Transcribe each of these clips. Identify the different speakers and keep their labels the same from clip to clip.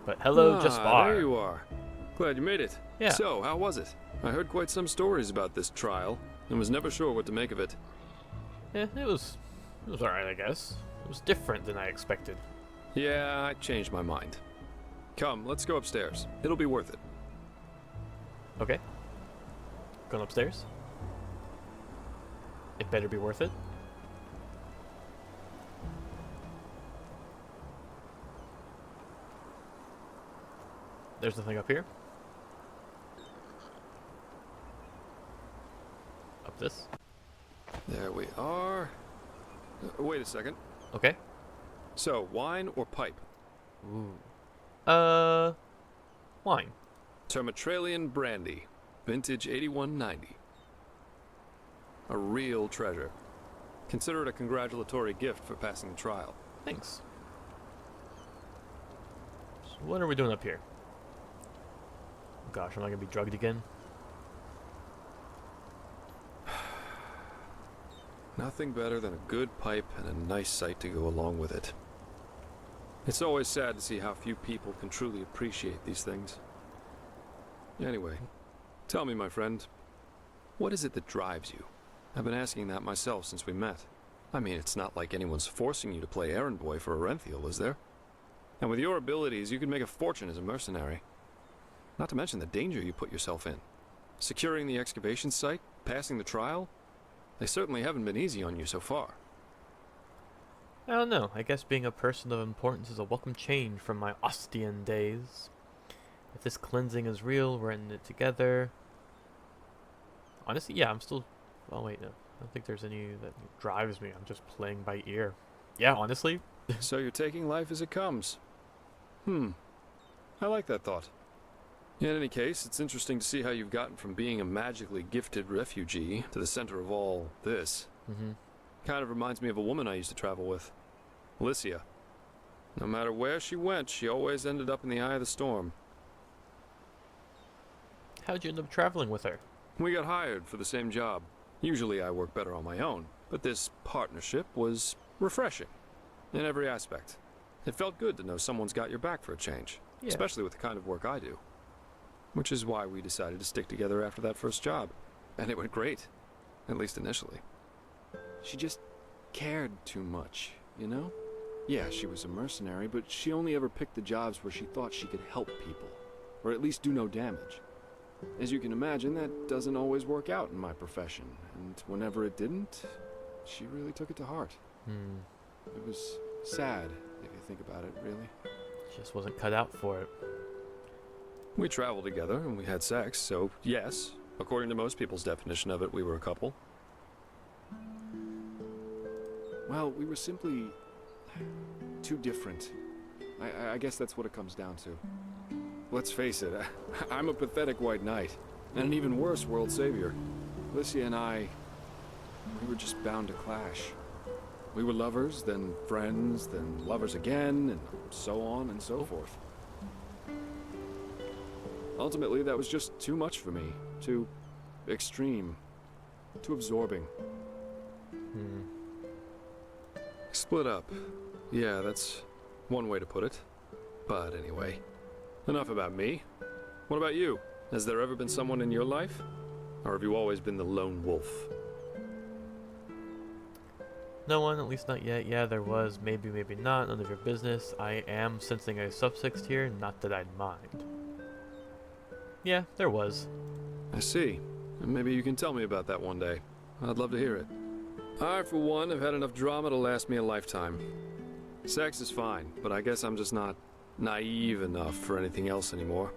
Speaker 1: But hello, Jespar.
Speaker 2: There you are. Glad you made it.
Speaker 1: Yeah.
Speaker 2: So, how was it? I heard quite some stories about this trial, and was never sure what to make of it.
Speaker 1: Yeah, it was alright, I guess. It was different than I expected.
Speaker 2: Yeah, I changed my mind. Come, let's go upstairs. It'll be worth it.
Speaker 1: Okay. Going upstairs. It better be worth it. There's nothing up here. Up this.
Speaker 2: There we are. Wait a second.
Speaker 1: Okay.
Speaker 2: So, wine or pipe?
Speaker 1: Ooh. Wine.
Speaker 2: Termatralian brandy, vintage 8190. A real treasure. Consider it a congratulatory gift for passing the trial.
Speaker 1: Thanks. So what are we doing up here? Gosh, am I gonna be drugged again?
Speaker 2: Nothing better than a good pipe and a nice sight to go along with it. It's always sad to see how few people can truly appreciate these things. Anyway, tell me, my friend, what is it that drives you? I've been asking that myself since we met. I mean, it's not like anyone's forcing you to play errand boy for Orenthiel, is there? And with your abilities, you could make a fortune as a mercenary. Not to mention the danger you put yourself in. Securing the excavation site, passing the trial, they certainly haven't been easy on you so far.
Speaker 1: I don't know. I guess being a person of importance is a welcome change from my Ostian days. If this cleansing is real, we're in it together. Honestly, yeah, I'm still... Oh, wait, no. I don't think there's any that drives me. I'm just playing by ear. Yeah, honestly.
Speaker 2: So you're taking life as it comes. I like that thought. In any case, it's interesting to see how you've gotten from being a magically gifted refugee to the center of all this. Kind of reminds me of a woman I used to travel with. Alicia. No matter where she went, she always ended up in the eye of the storm.
Speaker 1: How'd you end up traveling with her?
Speaker 2: We got hired for the same job. Usually I work better on my own, but this partnership was refreshing in every aspect. It felt good to know someone's got your back for a change,
Speaker 1: Yeah.
Speaker 2: especially with the kind of work I do. Which is why we decided to stick together after that first job. And it went great, at least initially. She just cared too much, you know? Yeah, she was a mercenary, but she only ever picked the jobs where she thought she could help people, or at least do no damage. As you can imagine, that doesn't always work out in my profession, and whenever it didn't, she really took it to heart. It was sad, if you think about it, really.
Speaker 1: Just wasn't cut out for it.
Speaker 2: We traveled together, and we had sex, so yes, according to most people's definition of it, we were a couple. Well, we were simply too different. I guess that's what it comes down to. Let's face it, I'm a pathetic white knight, and an even worse world savior. Alicia and I, we were just bound to clash. We were lovers, then friends, then lovers again, and so on and so forth. Ultimately, that was just too much for me. Too extreme. Too absorbing. Split up. Yeah, that's one way to put it. But anyway, enough about me. What about you? Has there ever been someone in your life? Or have you always been the lone wolf?
Speaker 1: No one, at least not yet. Yeah, there was. Maybe, maybe not. None of your business. I am sensing a subtext here. Not that I'd mind. Yeah, there was.
Speaker 2: I see. And maybe you can tell me about that one day. I'd love to hear it. I, for one, have had enough drama to last me a lifetime. Sex is fine, but I guess I'm just not naive enough for anything else anymore.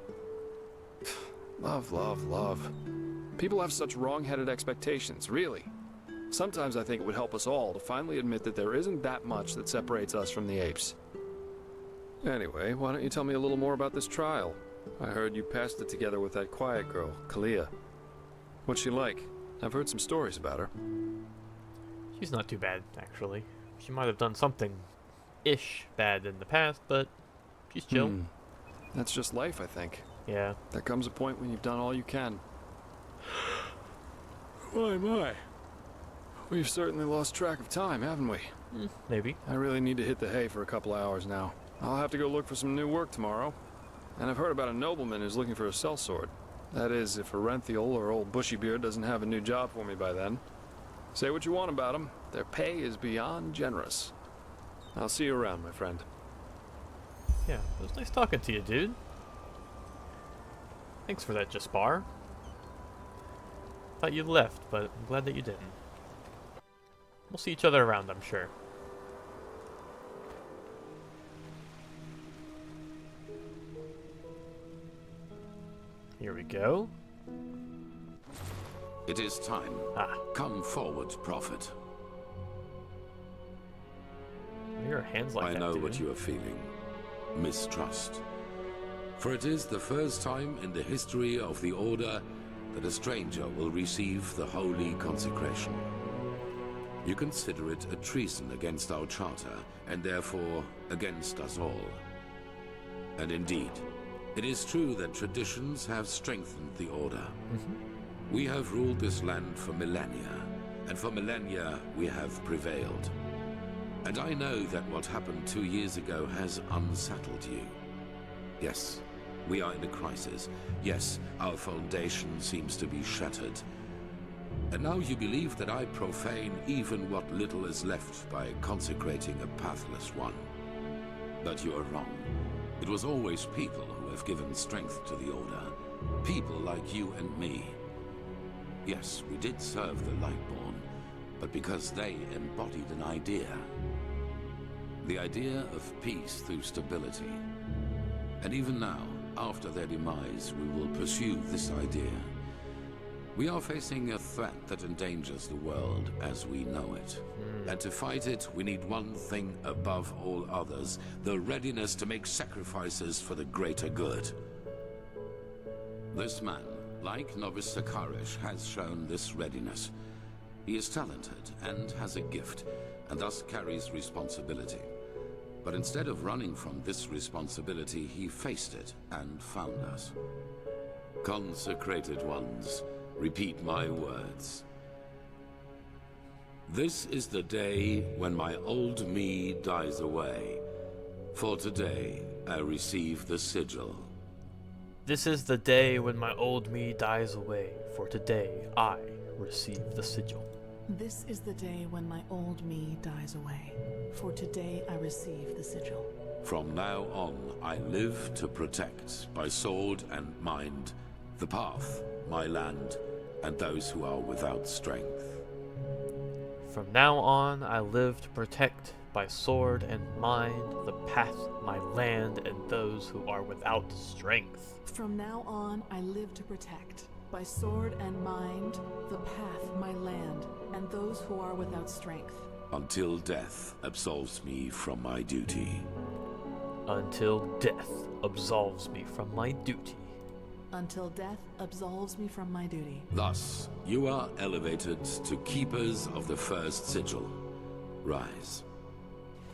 Speaker 2: Love, love, love. People have such wrong-headed expectations, really. Sometimes I think it would help us all to finally admit that there isn't that much that separates us from the apes. Anyway, why don't you tell me a little more about this trial? I heard you passed it together with that quiet girl, Kalia. What's she like? I've heard some stories about her.
Speaker 1: She's not too bad, actually. She might have done something-ish bad in the past, but she's chill.
Speaker 2: That's just life, I think.
Speaker 1: Yeah.
Speaker 2: There comes a point when you've done all you can. My. We've certainly lost track of time, haven't we?
Speaker 1: Maybe.
Speaker 2: I really need to hit the hay for a couple hours now. I'll have to go look for some new work tomorrow. And I've heard about a nobleman who's looking for a sellsword. That is, if Arenthiel or old Bushybeard doesn't have a new job for me by then. Say what you want about them, their pay is beyond generous. I'll see you around, my friend.
Speaker 1: Yeah, it was nice talking to you, dude. Thanks for that, Jespar. Thought you left, but I'm glad that you didn't. We'll see each other around, I'm sure. Here we go.
Speaker 3: It is time. Come forward, Prophet.
Speaker 1: Why are your hands like
Speaker 3: I
Speaker 1: that,
Speaker 3: know
Speaker 1: dude?
Speaker 3: what you are feeling. Mistrust. For it is the first time in the history of the Order that a stranger will receive the holy consecration. You consider it a treason against our charter, and therefore against us all. And indeed, it is true that traditions have strengthened the Order. We have ruled this land for millennia, and for millennia we have prevailed. And I know that what happened 2 years ago has unsettled you. Yes, we are in a crisis. Yes, our foundation seems to be shattered. And now you believe that I profane even what little is left by consecrating a pathless one. But you are wrong. It was always people who have given strength to the Order. People like you and me. Yes, we did serve the Lightborn, but because they embodied an idea. The idea of peace through stability. And even now, after their demise, we will pursue this idea. We are facing a threat that endangers the world as we know it. And to fight it, we need one thing above all others, the readiness to make sacrifices for the greater good. This man, like Novice Sakarish, has shown this readiness. He is talented and has a gift, and thus carries responsibility. But instead of running from this responsibility, he faced it and found us. Consecrated ones, repeat my words. This is the day when my old me dies away. For today, I receive the sigil.
Speaker 1: This is the day when my old me dies away, for today I receive the sigil.
Speaker 4: This is the day when my old me dies away, for today I receive the sigil.
Speaker 3: From now on, I live to protect, by sword and mind, the path, my land, and those who are without strength.
Speaker 1: From now on, I live to protect, by sword and mind, the path, my land, and those who are without strength.
Speaker 4: From now on, I live to protect, by sword and mind, the path, my land, and those who are without strength.
Speaker 3: Until death absolves me from my duty.
Speaker 1: Until death absolves me from my duty.
Speaker 4: Until death absolves me from my duty.
Speaker 3: Thus, you are elevated to keepers of the first sigil. Rise.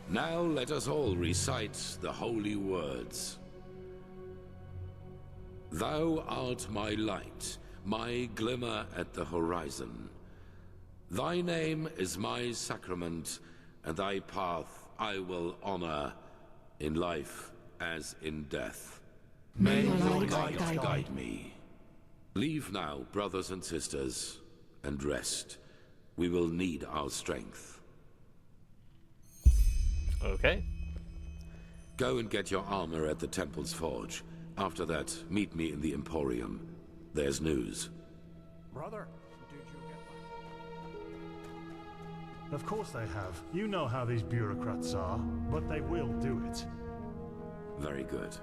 Speaker 3: Now let us all recite the holy words. Thou art my light, my glimmer at the horizon. Thy name is my sacrament, and thy path I will honor, in life as in death. May your light guide me. Leave now, brothers and sisters, and rest. We will need our strength.
Speaker 1: Okay.
Speaker 3: Go and get your armor at the temple's forge. After that, meet me in the Emporium. There's news.
Speaker 5: Brother, did you get Of course they have. You know how these bureaucrats are, but they will do it.
Speaker 3: Very good.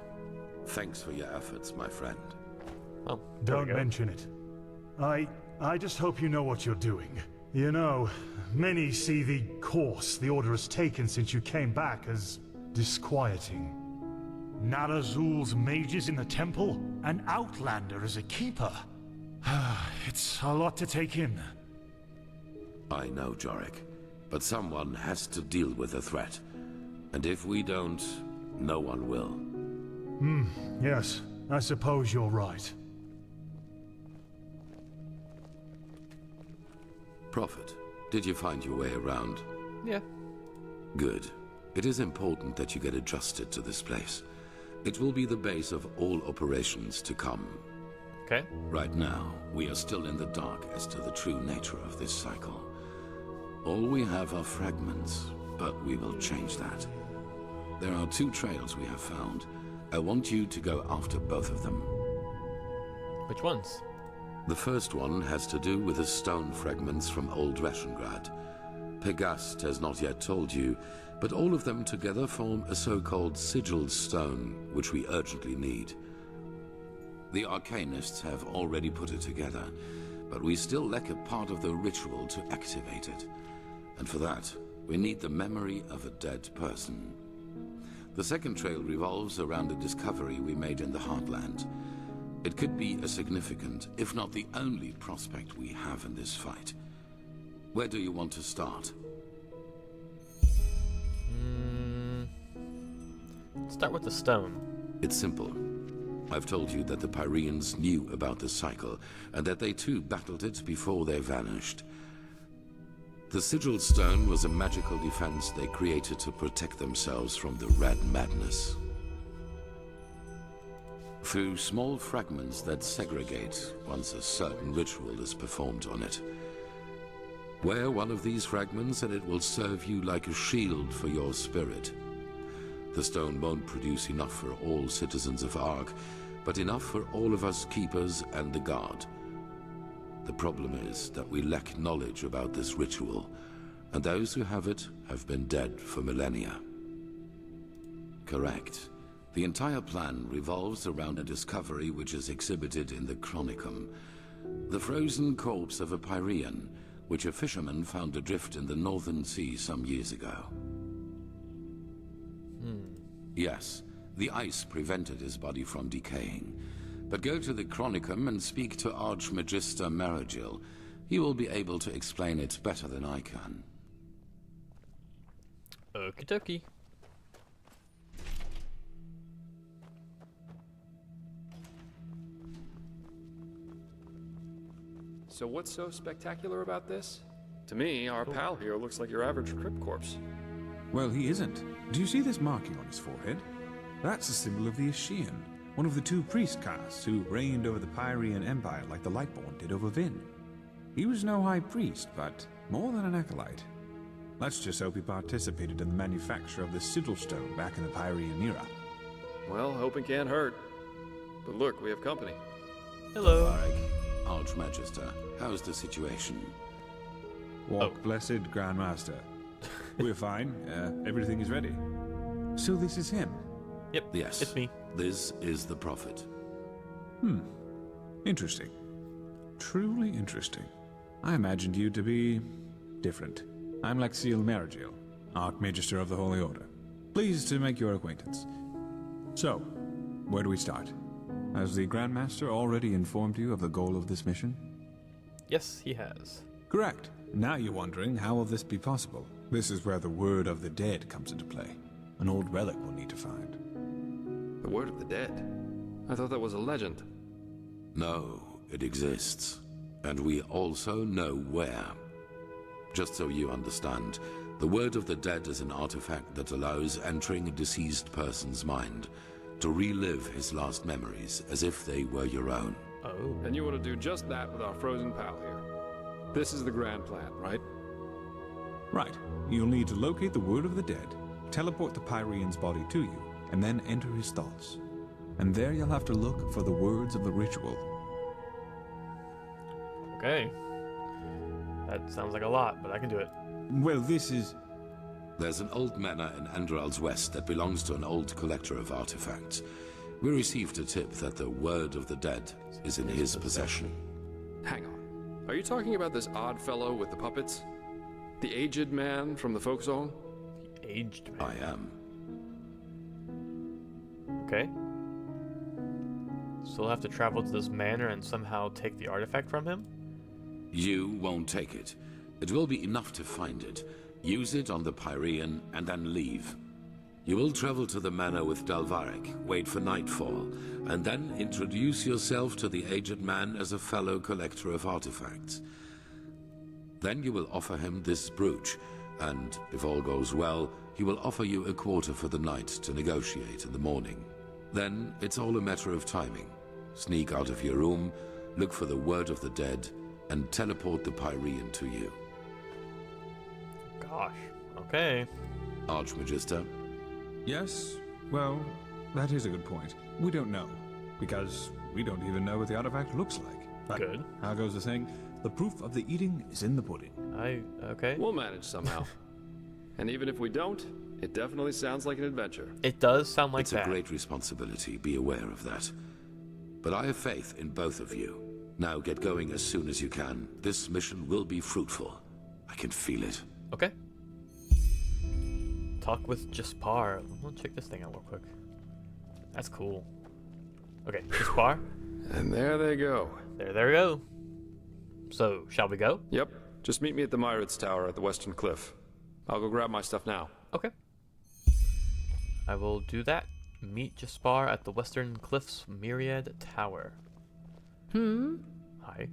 Speaker 3: Thanks for your efforts, my friend.
Speaker 1: Well, there we
Speaker 5: Don't
Speaker 1: go.
Speaker 5: mention it. I just hope you know what you're doing. You know, many see the course the Order has taken since you came back as disquieting. Narazul's mages in the temple, an outlander as a keeper. It's a lot to take in.
Speaker 3: I know, Jorik. But someone has to deal with the threat. And if we don't, no one will.
Speaker 5: Yes, I suppose you're right.
Speaker 3: Prophet, did you find your way around?
Speaker 1: Yeah.
Speaker 3: Good. It is important that you get adjusted to this place. It will be the base of all operations to come.
Speaker 1: Okay.
Speaker 3: Right now, we are still in the dark as to the true nature of this cycle. All we have are fragments, but we will change that. There are 2 trails we have found. I want you to go after both of them.
Speaker 1: Which ones?
Speaker 3: The first one has to do with the stone fragments from Old Rashengrad. Pegast has not yet told you, but all of them together form a so-called sigil stone, which we urgently need. The Arcanists have already put it together, but we still lack a part of the ritual to activate it. And for that, we need the memory of a dead person. The second trail revolves around a discovery we made in the Heartland. It could be a significant, if not the only prospect we have in this fight. Where do you want to start?
Speaker 1: Start with the stone.
Speaker 3: It's simple. I've told you that the Pyreans knew about the cycle, and that they too battled it before they vanished. The sigil stone was a magical defense they created to protect themselves from the Red Madness. Through small fragments that segregate once a certain ritual is performed on it. Wear one of these fragments and it will serve you like a shield for your spirit. The stone won't produce enough for all citizens of Ark, but enough for all of us keepers and the guard. The problem is that we lack knowledge about this ritual, and those who have it have been dead for millennia. Correct. The entire plan revolves around a discovery which is exhibited in the Chronicum. The frozen corpse of a Pyrean, which a fisherman found adrift in the Northern Sea some years ago. Yes, the ice prevented his body from decaying. But go to the Chronicum and speak to Archmagister Maragil. He will be able to explain it better than I can.
Speaker 1: Okie dokie.
Speaker 2: So what's so spectacular about this? To me, our pal here looks like your average crypt corpse.
Speaker 6: Well, he isn't. Do you see this marking on his forehead? That's a symbol of the Ashian, one of the 2 priest castes who reigned over the Pyrean Empire like the Lightborn did over Vin. He was no high priest, but more than an acolyte. Let's just hope he participated in the manufacture of the sigil stone back in the Pyrean era.
Speaker 2: Well, hoping can't hurt. But look, we have company.
Speaker 1: Hello.
Speaker 3: Varric, Archmagister, how's the situation?
Speaker 6: Walk, blessed Grand Master. We're fine. Everything is ready. So this is him?
Speaker 1: Yep.
Speaker 3: Yes.
Speaker 1: It's me.
Speaker 3: This is the Prophet.
Speaker 6: Interesting. Truly interesting. I imagined you to be different. I'm Lexiel Maragil, Archmagister of the Holy Order. Pleased to make your acquaintance. So, where do we start? Has the Grand Master already informed you of the goal of this mission?
Speaker 1: Yes, he has.
Speaker 6: Correct. Now you're wondering, how will this be possible? This is where the Word of the Dead comes into play. An old relic we'll need to find.
Speaker 2: The Word of the Dead? I thought that was a legend.
Speaker 3: No, it exists. And we also know where. Just so you understand, the Word of the Dead is an artifact that allows entering a deceased person's mind to relive his last memories as if they were your own.
Speaker 1: Oh.
Speaker 2: And you want to do just that with our frozen pal here. This is the grand plan, right?
Speaker 6: Right. You'll need to locate the Word of the Dead, teleport the Pyrean's body to you, and then enter his thoughts. And there you'll have to look for the words of the ritual.
Speaker 1: Okay. That sounds like a lot, but I can do it.
Speaker 6: Well, this is...
Speaker 3: There's an old manor in Enderal's west that belongs to an old collector of artifacts. We received a tip that the Word of the Dead is in his possession.
Speaker 2: Hang on. Are you talking about this odd fellow with the puppets? The aged man from the folk song?
Speaker 1: The aged man.
Speaker 3: I am.
Speaker 1: Okay. So we'll have to travel to this manor and somehow take the artifact from him?
Speaker 3: You won't take it. It will be enough to find it, use it on the Pyrean, and then leave. You will travel to the manor with Dalvarek, wait for nightfall, and then introduce yourself to the aged man as a fellow collector of artifacts. Then you will offer him this brooch, and if all goes well, he will offer you a quarter for the night to negotiate in the morning. Then it's all a matter of timing. Sneak out of your room, look for the word of the dead, and teleport the Pyrean to you.
Speaker 1: Gosh. Okay.
Speaker 3: Archmagister?
Speaker 6: Yes? Well, that is a good point. We don't know, because we don't even know what the artifact looks like. But
Speaker 1: Good.
Speaker 6: how goes the saying? The proof of the eating is in the pudding.
Speaker 1: Okay.
Speaker 2: We'll manage somehow. And even if we don't, it definitely sounds like an adventure.
Speaker 1: It does sound like
Speaker 3: It's
Speaker 1: that.
Speaker 3: a great responsibility, be aware of that. But I have faith in both of you. Now get going as soon as you can. This mission will be fruitful. I can feel it.
Speaker 1: Okay. Talk with Jespar. I'm gonna check this thing out real quick. That's cool. Okay, Jespar.
Speaker 2: And there they go.
Speaker 1: There we go. So, shall we go?
Speaker 2: Yep. Just meet me at the Myrids Tower at the Western Cliff. I'll go grab my stuff now.
Speaker 1: Okay. I will do that. Meet Jespar at the Western Cliffs Myriad Tower. Hi.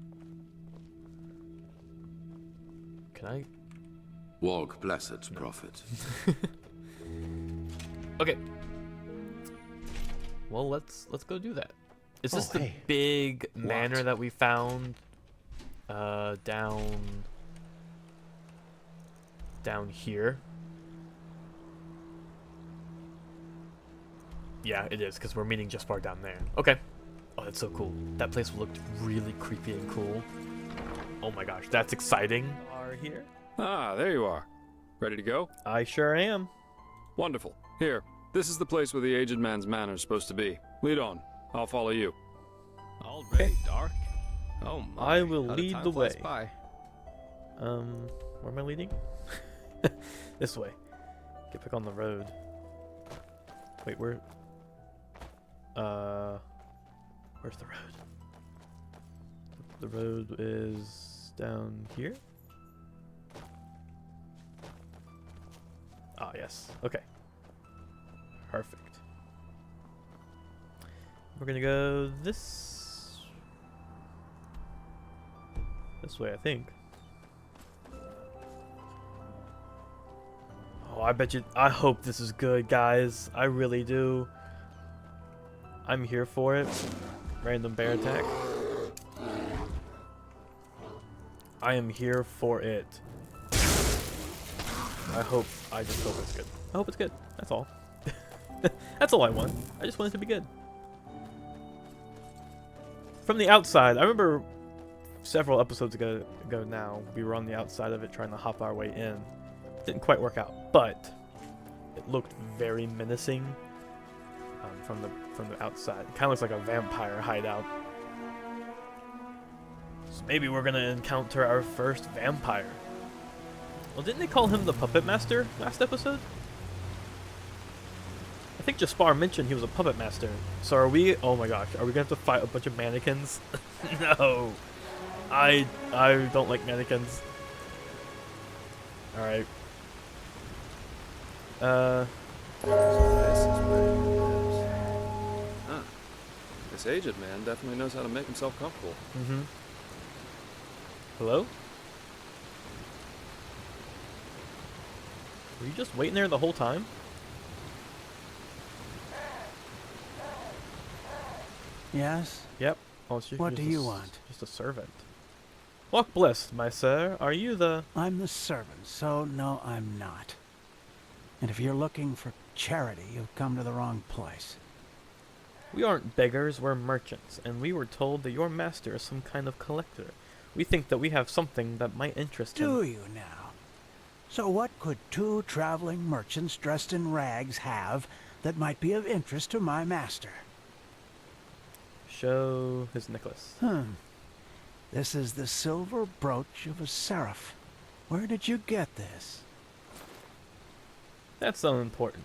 Speaker 1: Can I?
Speaker 3: Walk blessed, prophet.
Speaker 1: Okay. Well, let's go do that. Is this the
Speaker 7: hey.
Speaker 1: big manor that we found down here? Yeah, it is, because we're meeting Jespar down there. Okay. Oh, that's so cool. That place looked really creepy and cool. Oh my gosh, that's exciting. Are here?
Speaker 2: Ah, there you are. Ready to go?
Speaker 1: I sure am.
Speaker 2: Wonderful. Here, this is the place where the aged man's manor is supposed to be. Lead on. I'll follow you.
Speaker 7: Already dark. Oh my.
Speaker 1: I will
Speaker 7: how
Speaker 1: lead
Speaker 7: time
Speaker 1: the
Speaker 7: flies
Speaker 1: way.
Speaker 7: by.
Speaker 1: Where am I leading? This way. Get back on the road. Wait, where's the road? The road is down here? Ah, yes. Okay. Perfect. We're gonna go this way, I think. Oh, I hope this is good, guys. I really do. I'm here for it. Random bear attack. I am here for it. I just hope it's good. I hope it's good. That's all. That's all I want. I just want it to be good. From the outside, I remember several episodes ago now, we were on the outside of it trying to hop our way in. Didn't quite work out, but it looked very menacing from the outside. It kind of looks like a vampire hideout. So maybe we're gonna encounter our first vampire. Well, didn't they call him the Puppet Master last episode? I think Jespar mentioned he was a puppet master. So are we? Oh my gosh, are we gonna have to fight a bunch of mannequins? No, I don't like mannequins. All right.
Speaker 2: This is pretty good. Huh. This aged man definitely knows how to make himself comfortable.
Speaker 1: Mm-hmm. Hello? Were you just waiting there the whole time?
Speaker 7: Yes?
Speaker 1: Yep. Oh, it's just,
Speaker 7: What
Speaker 1: just
Speaker 7: do you
Speaker 1: a s-
Speaker 7: want?
Speaker 1: Just a servant. Walk blessed, my sir. Are you the...
Speaker 7: I'm the servant, so no, I'm not. And if you're looking for charity, you've come to the wrong place.
Speaker 1: We aren't beggars, we're merchants, and we were told that your master is some kind of collector. We think that we have something that might interest him.
Speaker 7: Do you now? So what could two traveling merchants dressed in rags have that might be of interest to my master?
Speaker 1: Show his necklace.
Speaker 7: This is the silver brooch of a seraph. Where did you get this?
Speaker 1: That's unimportant.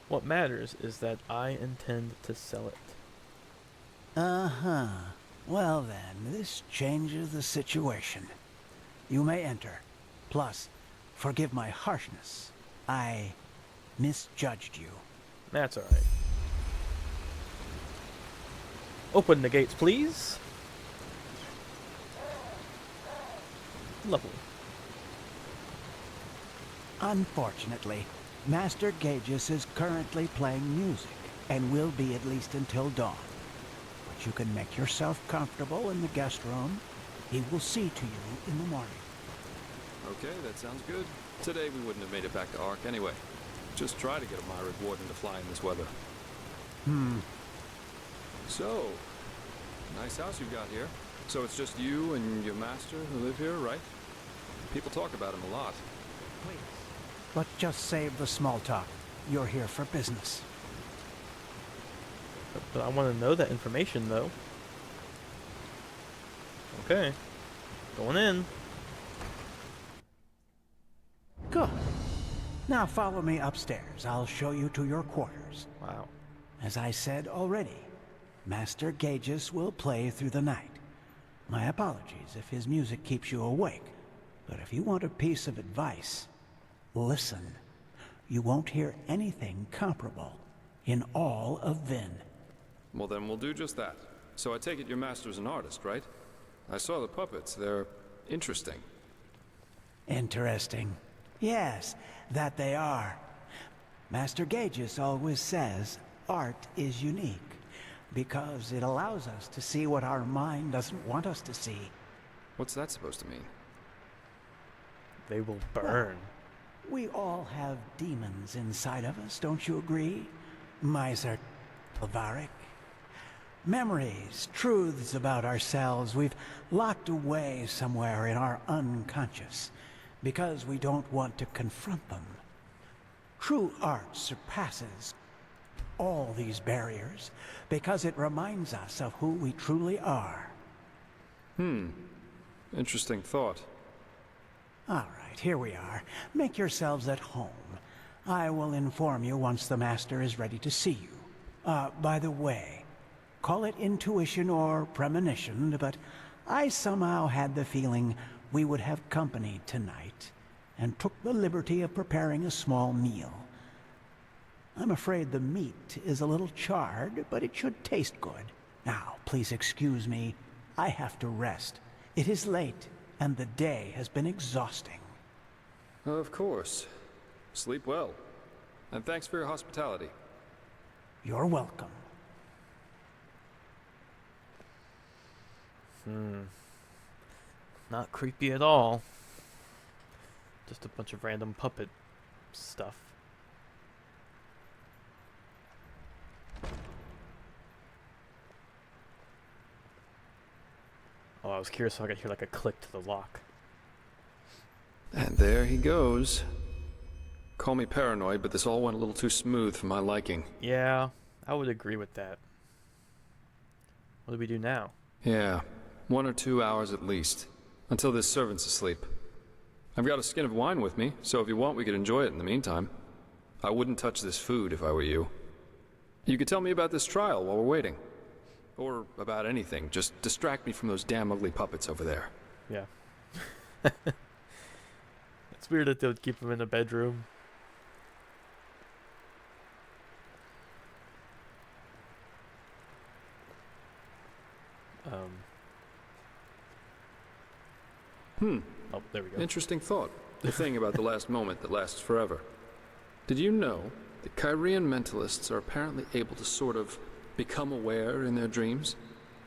Speaker 1: What matters is that I intend to sell it.
Speaker 7: Uh-huh. Well then, this changes the situation. You may enter. Plus, forgive my harshness. I misjudged you.
Speaker 1: That's alright. Open the gates, please. Lovely.
Speaker 7: Unfortunately, Master Gages is currently playing music. and will be at least until dawn. But you can make yourself comfortable in the guest room. He will see to you in the morning.
Speaker 2: Okay, that sounds good. Today we wouldn't have made it back to Ark anyway. Just try to get a Myriad Warden to fly in this weather. So, nice house you've got here. So it's just you and your master who live here, right? People talk about him a lot.
Speaker 7: Please. But just save the small talk. You're here for business.
Speaker 1: But I want to know that information, though. Okay. Going in.
Speaker 7: Good. Now follow me upstairs. I'll show you to your quarters.
Speaker 1: Wow.
Speaker 7: As I said already, Master Gages will play through the night. My apologies if his music keeps you awake, but if you want a piece of advice, listen. You won't hear anything comparable in all of Vin.
Speaker 2: Well, then we'll do just that. So I take it your master's an artist, right? I saw the puppets. They're interesting.
Speaker 7: Interesting. Yes, that they are. Master Gages always says art is unique because it allows us to see what our mind doesn't want us to see.
Speaker 2: What's that supposed to mean?
Speaker 1: They will burn.
Speaker 7: We all have demons inside of us, don't you agree? Miser Alvaric. Memories, truths about ourselves we've locked away somewhere in our unconscious because we don't want to confront them. True art surpasses all these barriers because it reminds us of who we truly are.
Speaker 2: Interesting thought.
Speaker 7: All right, here we are. Make yourselves at home. I will inform you once the Master is ready to see you. By the way, call it intuition or premonition, but I somehow had the feeling we would have company tonight, and took the liberty of preparing a small meal. I'm afraid the meat is a little charred, but it should taste good. Now, please excuse me. I have to rest. It is late, and the day has been exhausting.
Speaker 2: Of course. Sleep well. And thanks for your hospitality.
Speaker 7: You're welcome.
Speaker 1: Not creepy at all. Just a bunch of random puppet stuff. Oh, I was curious if I could hear like a click to the lock.
Speaker 2: And there he goes. Call me paranoid, but this all went a little too smooth for my liking.
Speaker 1: Yeah, I would agree with that. What do we do now?
Speaker 2: Yeah, 1 or 2 hours at least, until this servant's asleep. I've got a skin of wine with me, so if you want we could enjoy it in the meantime. I wouldn't touch this food if I were you. You could tell me about this trial while we're waiting. Or about anything, just distract me from those damn ugly puppets over there.
Speaker 1: Yeah. It's weird that they would keep him in a bedroom. Oh, there we go.
Speaker 2: Interesting thought. The thing about the last moment that lasts forever. Did you know that Kyrian mentalists are apparently able to sort of become aware in their dreams?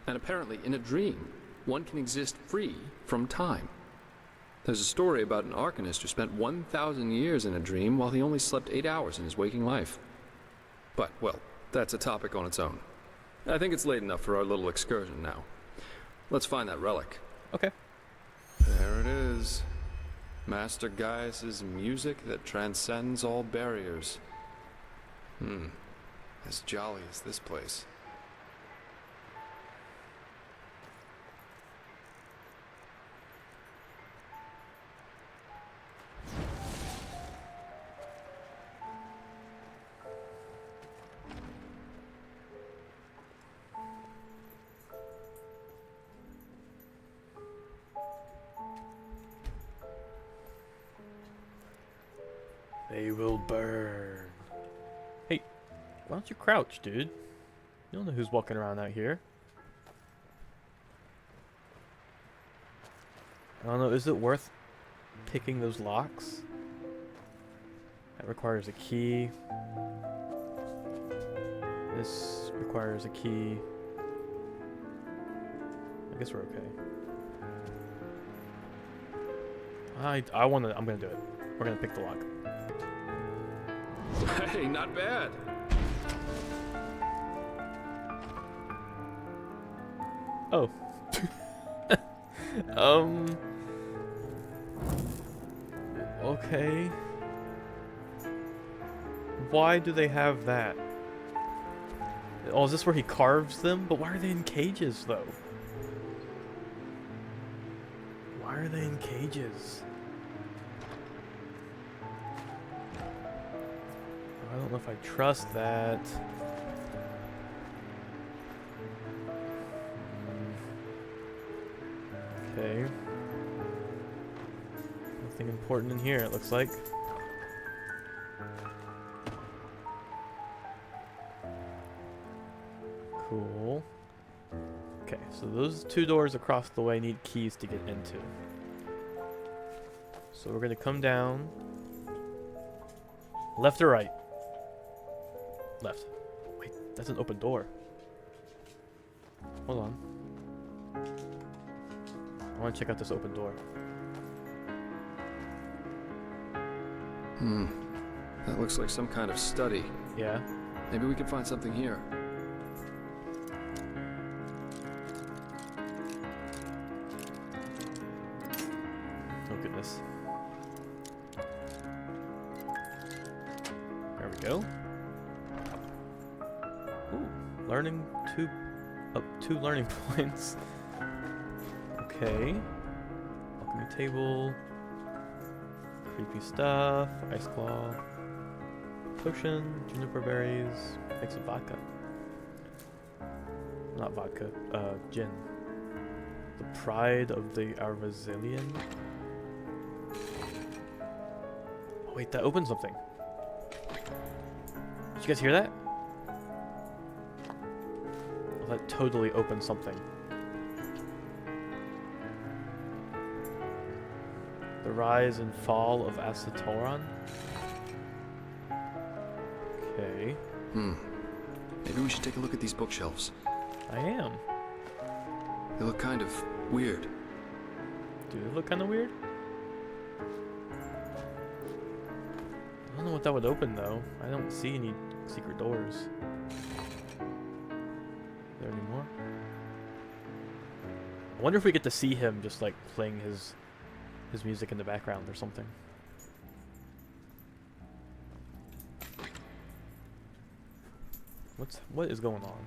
Speaker 2: And apparently, in a dream, one can exist free from time. There's a story about an arcanist who spent 1,000 years in a dream while he only slept 8 hours in his waking life. But, well, that's a topic on its own. I think it's late enough for our little excursion now. Let's find that relic.
Speaker 1: Okay.
Speaker 2: There it is. Master Gaius's music that transcends all barriers. As jolly as this place.
Speaker 1: They will burn. Hey, why don't you crouch, dude? You don't know who's walking around out here. I don't know, is it worth picking those locks? That requires a key. This requires a key. I guess we're okay. I'm gonna do it. We're gonna pick the lock.
Speaker 2: Hey, not bad.
Speaker 1: Oh. Okay. Why do they have that? Oh, is this where he carves them? But why are they in cages, though? Why are they in cages? I don't know if I trust that. Okay. Nothing important in here, it looks like. Cool. Okay, so those two doors across the way need keys to get into. So we're gonna come down. Left or right? Left. Wait, that's an open door. Hold on. I want to check out this open door.
Speaker 2: That looks like some kind of study.
Speaker 1: Yeah.
Speaker 2: Maybe we can find something here.
Speaker 1: Oh goodness. There we go. Ooh, learning two learning points. Okay. Alchemy table. Creepy stuff. Ice claw. Potion. Juniper berries. Makes of vodka. Not vodka. Gin. The pride of the Arvazilian. Oh wait, that opened something. Did you guys hear that? Oh, that totally opened something. The rise and fall of Acetoron. Okay.
Speaker 2: Maybe we should take a look at these bookshelves.
Speaker 1: I am.
Speaker 2: They look kind of weird.
Speaker 1: Do they look kind of weird? I don't know what that would open though. I don't see any secret doors. Is there any more? I wonder if we get to see him just like playing his music in the background or something. What is going on?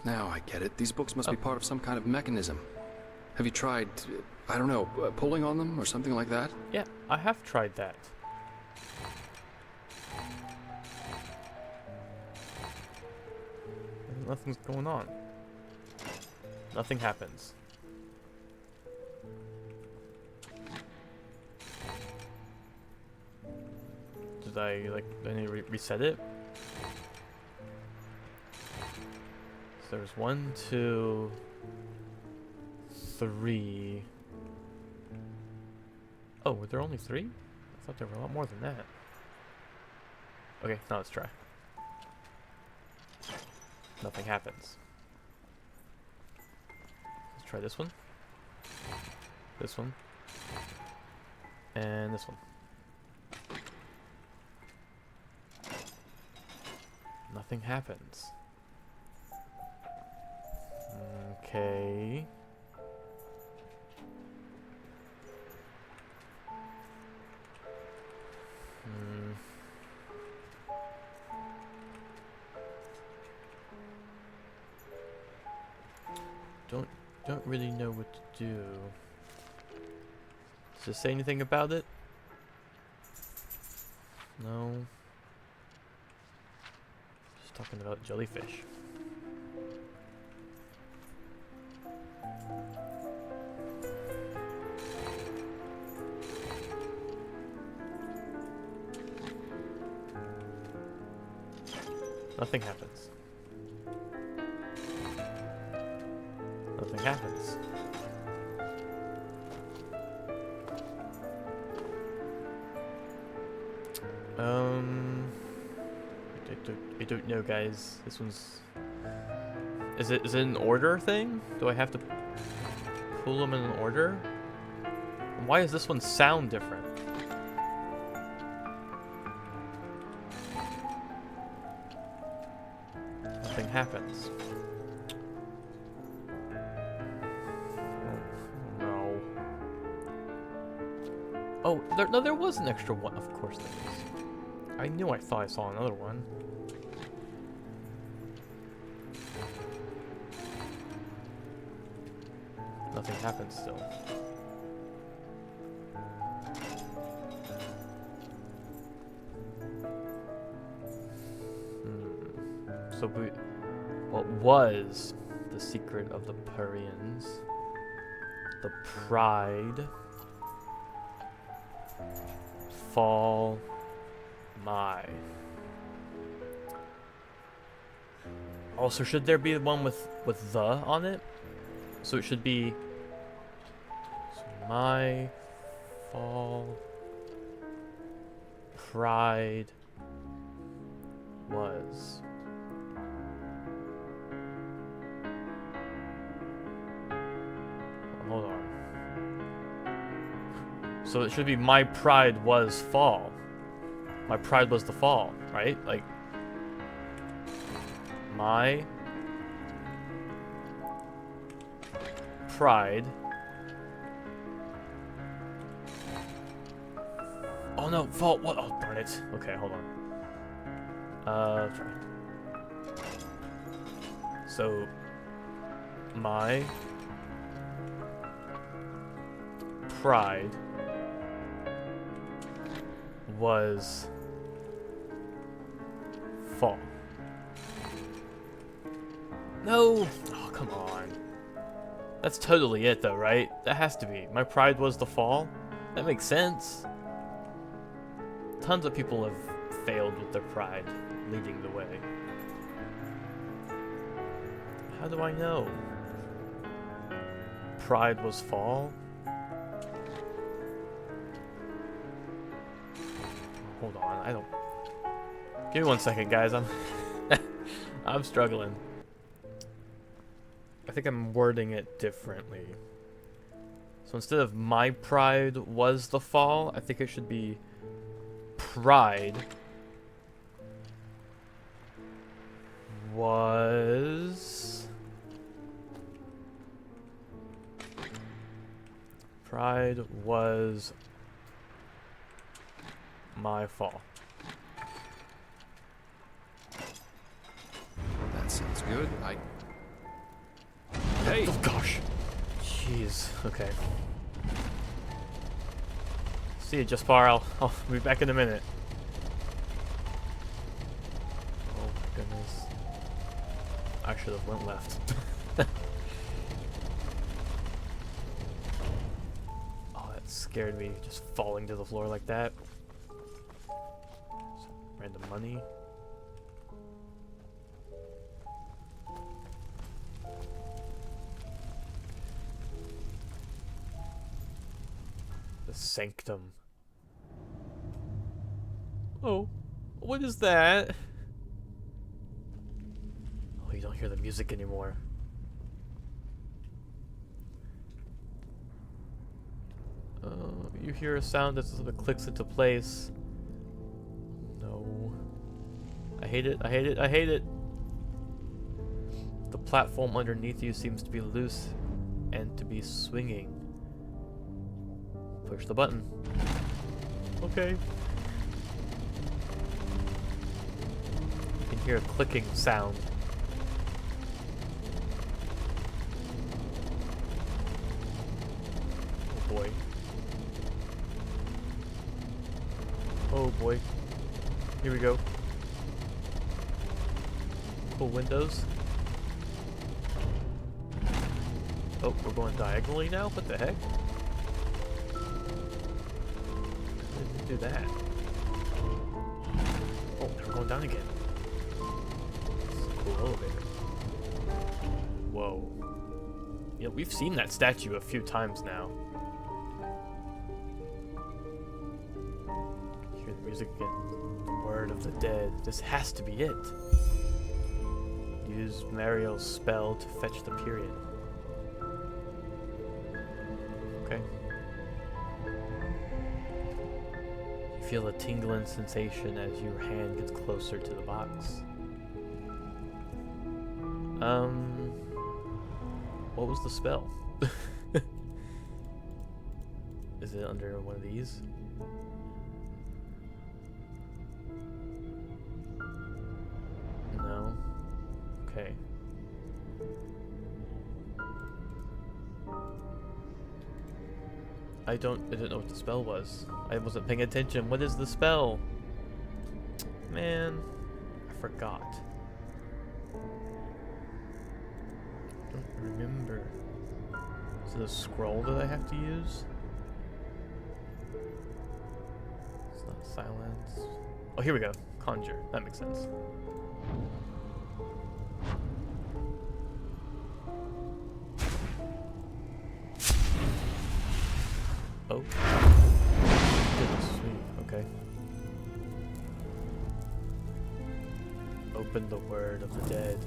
Speaker 2: Now I get it. These books must be part of some kind of mechanism. Have you tried, I don't know, pulling on them or something like that?
Speaker 1: Yeah, I have tried that. Nothing's going on. Nothing happens. Did I reset it? So there's 1, 2, 3. Oh, were there only 3? I thought there were a lot more than that. Okay, now let's try. Nothing happens. Let's try this one. This one. And this one. Nothing happens. Okay. Don't really know what to do. Does it say anything about it? No. Just talking about jellyfish. Nothing happens. Nothing happens. I don't know, guys. This one's... Is it an order thing? Do I have to pull them in an order? Why does this one sound different? Nothing happens. Oh, no. Oh, there was an extra one. Of course there was. I knew I thought I saw another one. Nothing happens still. So what was the secret of the Parians? The pride. Fall. My. Also, should there be one with the on it? So it should be my fall pride was. Hold on. So it should be my pride was fall. My pride was the fall, right? Like my pride. Oh no, fall. What? Oh, darn it. Okay, hold on. Try. So, my pride was fall. No! Oh, come on. That's totally it, though, right? That has to be. My pride was the fall? That makes sense. Tons of people have failed with their pride leading the way. How do I know? Pride was fall? Hold on, I don't... Give me 1 second, guys. I'm struggling. I think I'm wording it differently. So instead of my pride was the fall, I think it should be pride was... Pride was my fall.
Speaker 2: That sounds good. Hey!
Speaker 1: Oh gosh. Jeez. Okay. See you, Jespar. I'll be back in a minute. Oh my goodness. I should have went left. Oh, that scared me, just falling to the floor like that. Some random money. The sanctum. Oh, what is that? Oh, you don't hear the music anymore. You hear a sound that sort of clicks into place. No. I hate it, I hate it, I hate it! The platform underneath you seems to be loose and to be swinging. Push the button. Okay. You can hear a clicking sound. Oh boy. Oh boy. Here we go. Cool windows. Oh, we're going diagonally now? What the heck? Do that. Oh, now we're going down again. elevator. Whoa. Yeah, we've seen that statue a few times now. Hear the music again. The word of the dead. This has to be it. Use Mariel's spell to fetch the period. Okay. You feel a tingling sensation as your hand gets closer to the box. What was the spell? Is it under one of these? No. Okay. I didn't know what the spell was. I wasn't paying attention. What is the spell? Man, I forgot. Don't remember. Is it a scroll that I have to use? It's not silence. Oh, here we go. Conjure. That makes sense. Oh. Goodness me. Okay. Open the word of the dead.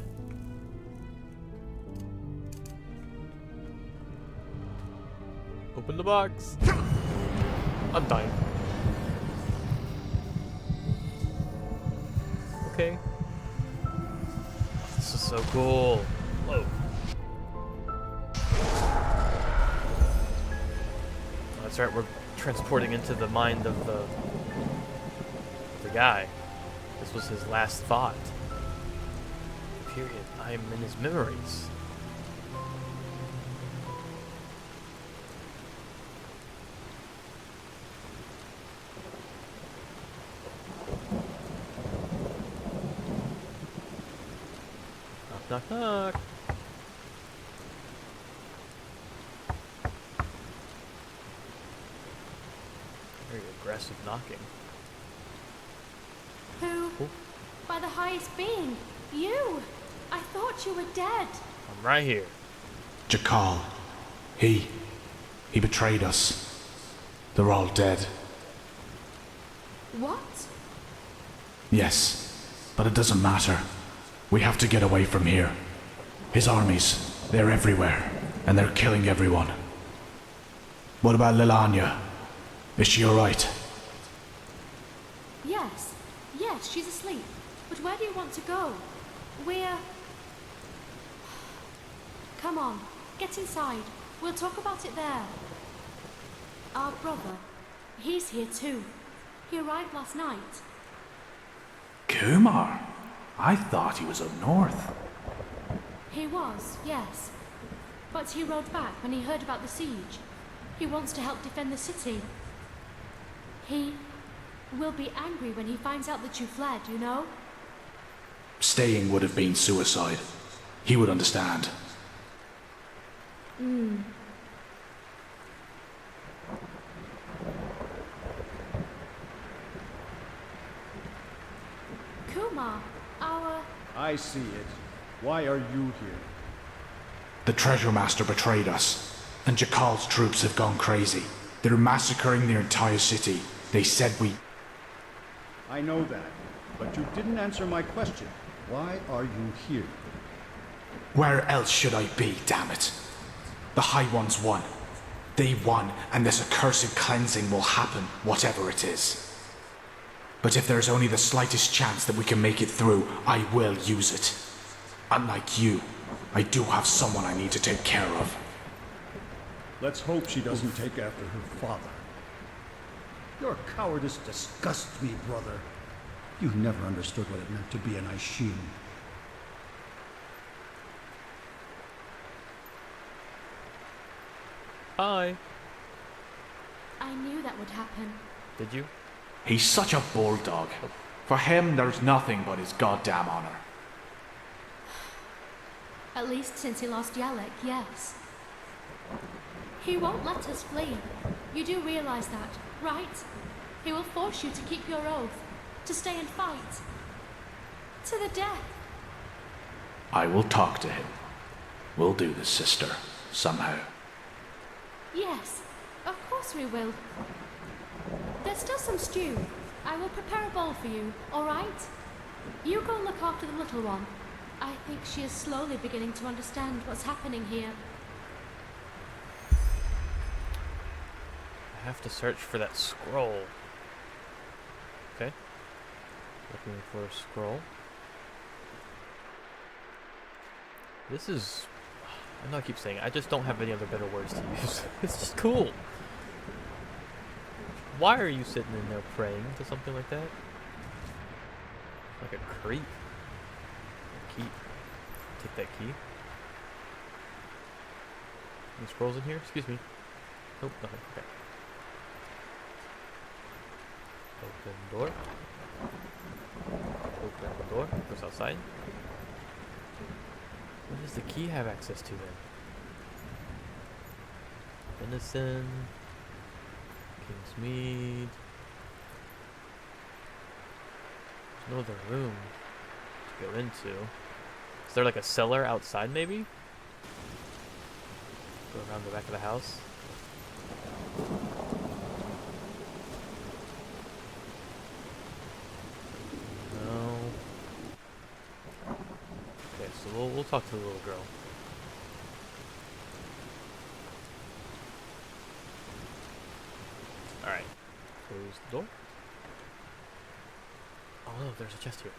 Speaker 1: Open the box. I'm dying. Okay. This is so cool. Whoa. That's right, we're transporting into the mind of the guy. This was his last thought. Period. I'm in his memories. Knock, knock, knock. Very aggressive knocking.
Speaker 8: Who?
Speaker 1: Ooh.
Speaker 8: By the highest being. You! I thought you were dead.
Speaker 1: I'm right here.
Speaker 9: Jakal. He betrayed us. They're all dead.
Speaker 8: What?
Speaker 9: Yes, but it doesn't matter. We have to get away from here. His armies, they're everywhere, and they're killing everyone. What about Lilanya? Is she alright?
Speaker 8: Yes. Yes, she's asleep. But where do you want to go? We're... Come on, get inside. We'll talk about it there. Our brother, he's here too. He arrived last night.
Speaker 9: Kumar? I thought he was up north.
Speaker 8: He was, yes. But he rode back when he heard about the siege. He wants to help defend the city. He will be angry when he finds out that you fled, you know?
Speaker 9: Staying would have been suicide. He would understand.
Speaker 8: Kumar, our...
Speaker 10: I see it. Why are you here?
Speaker 9: The Treasure Master betrayed us, and Jakal's troops have gone crazy. They're massacring the entire city. They said we...
Speaker 10: I know that, but you didn't answer my question. Why are you here?
Speaker 9: Where else should I be, damn it? The High Ones won. They won, and this accursed cleansing will happen, whatever it is. But if there's only the slightest chance that we can make it through, I will use it. Unlike you, I do have someone I need to take care of.
Speaker 10: Let's hope she doesn't take after her father. Your cowardice disgusts me, brother. You never understood what it meant to be an Aishin.
Speaker 1: Hi.
Speaker 8: I knew that would happen.
Speaker 1: Did you?
Speaker 9: He's such a bulldog. For him, there's nothing but his goddamn honor.
Speaker 8: At least since he lost Yalek, yes. He won't let us flee. You do realize that, right? He will force you to keep your oath, to stay and fight. To the death.
Speaker 9: I will talk to him. We'll do this, sister, somehow.
Speaker 8: Yes, of course we will. There's still some stew. I will prepare a bowl for you, all right? You go look after the little one. I think she is slowly beginning to understand what's happening here.
Speaker 1: I have to search for that scroll. Okay. Looking for a scroll. This is... I know I keep saying it, I just don't have any other better words to use. It's just cool. Why are you sitting in there praying to something like that? Like a creep. A key. Take that key. Any scrolls in here? Excuse me. Nope, nothing. Okay. Open door. Open door. Goes outside. What does the key have access to then? Venison. King's Mead. There's no other room to go into. Is there like a cellar outside maybe? Go around the back of the house. No. Okay, so we'll talk to the little girl. Alright. Close the door. Oh no, there's a chest here.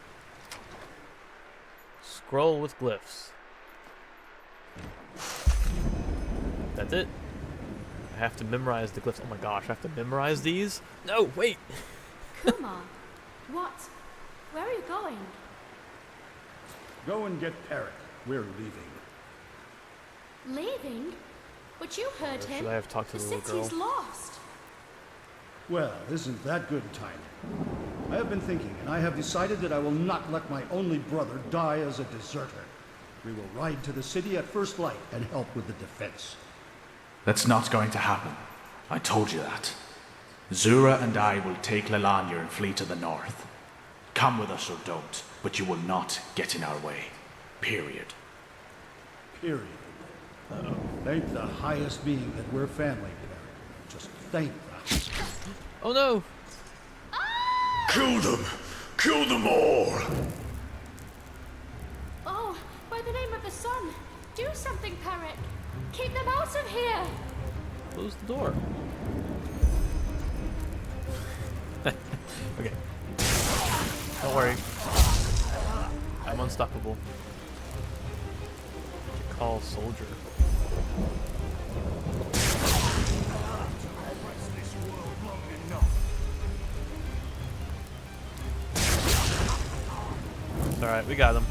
Speaker 1: Scroll with glyphs. That's it. I have to memorize the glyphs. Oh my gosh, I have to memorize these? No, wait!
Speaker 8: Kumar, what? Where are you going?
Speaker 10: Go and get Parrot. We're leaving.
Speaker 8: Leaving? But you heard him.
Speaker 1: Should I have talked to the little girl?
Speaker 8: city's lost.
Speaker 10: Well, isn't that good timing? I have been thinking, and I have decided that I will not let my only brother die as a deserter. We will ride to the city at first light and help with the defense.
Speaker 9: That's not going to happen. I told you that. Zura and I will take Lelania and flee to the north. Come with us or don't, but you will not get in our way. Period.
Speaker 10: Period. Thank the highest being that we're family, Parrot. Just thank the...
Speaker 1: Oh no!
Speaker 11: Kill them! Kill them all!
Speaker 8: Oh, by the name of the sun, do something, Parrot. Keep them out of here!
Speaker 1: Close the door. Okay. Don't worry. I'm unstoppable. Call soldier. It's alright, we got him.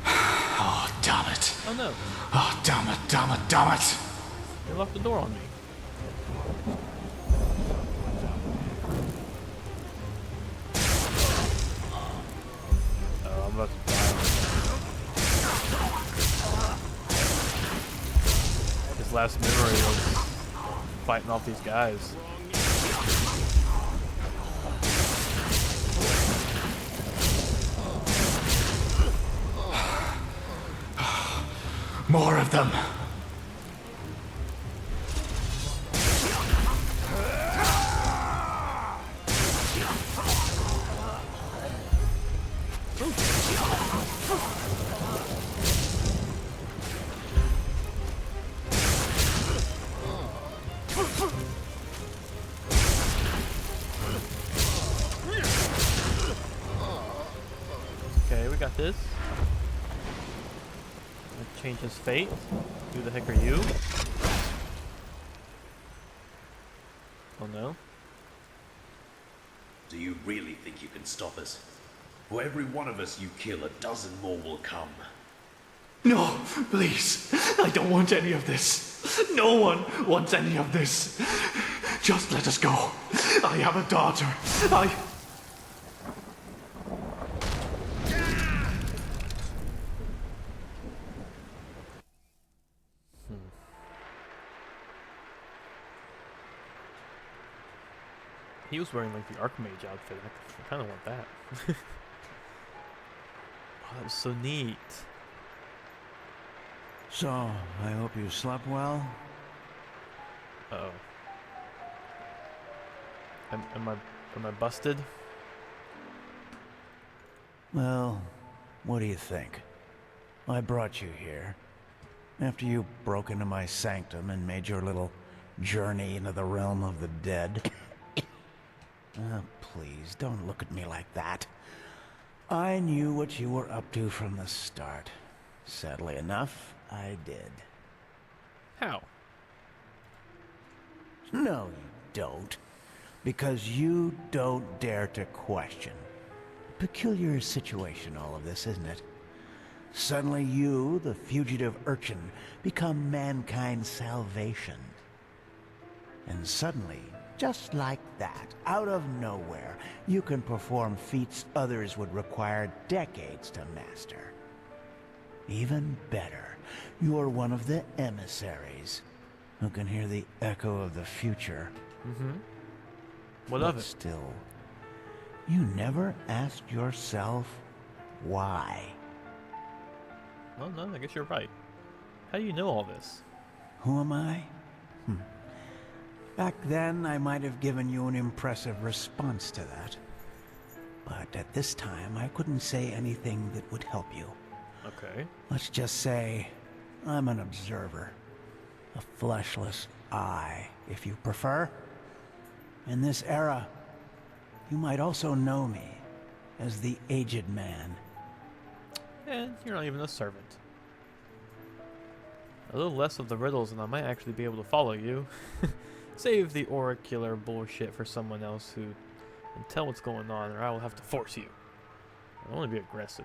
Speaker 9: Oh, damn it.
Speaker 1: Oh no.
Speaker 9: Oh, damn it, damn it, damn it.
Speaker 1: You locked the door on me. Oh, I'm about to die. His last memory was fighting off these guys.
Speaker 9: More of them.
Speaker 1: Okay, we got this. Change his fate. Who the heck are you? Oh no.
Speaker 11: Do you really think you can stop us? For every one of us you kill, a dozen more will come.
Speaker 9: No, please. I don't want any of this. No one wants any of this. Just let us go. I have a daughter.
Speaker 1: He was wearing like the Archmage outfit. I kind of want that. Oh, that was so neat.
Speaker 7: So, I hope you slept well.
Speaker 1: Uh-oh. Am I busted?
Speaker 7: Well, what do you think? I brought you here. After you broke into my sanctum and made your little journey into the realm of the dead. Please, don't look at me like that. I knew what you were up to from the start. Sadly enough, I did.
Speaker 1: How?
Speaker 7: No, you don't. Because you don't dare to question. Peculiar situation, all of this, isn't it? Suddenly you, the fugitive urchin, become mankind's salvation. And suddenly, just like that, out of nowhere, you can perform feats others would require decades to master. Even better, you're one of the emissaries who can hear the echo of the future.
Speaker 1: Mm-hmm. What
Speaker 7: But
Speaker 1: of it?
Speaker 7: still, you never asked yourself why.
Speaker 1: Well, no, I guess you're right. How do you know all this?
Speaker 7: Who am I? Back then, I might have given you an impressive response to that. But at this time, I couldn't say anything that would help you.
Speaker 1: Okay.
Speaker 7: Let's just say I'm an observer. A fleshless eye, if you prefer. In this era, you might also know me as the Aged Man.
Speaker 1: And you're not even a servant. A little less of the riddles and I might actually be able to follow you. Save the oracular bullshit for someone else who can tell what's going on, or I will have to force you. I'll only be aggressive.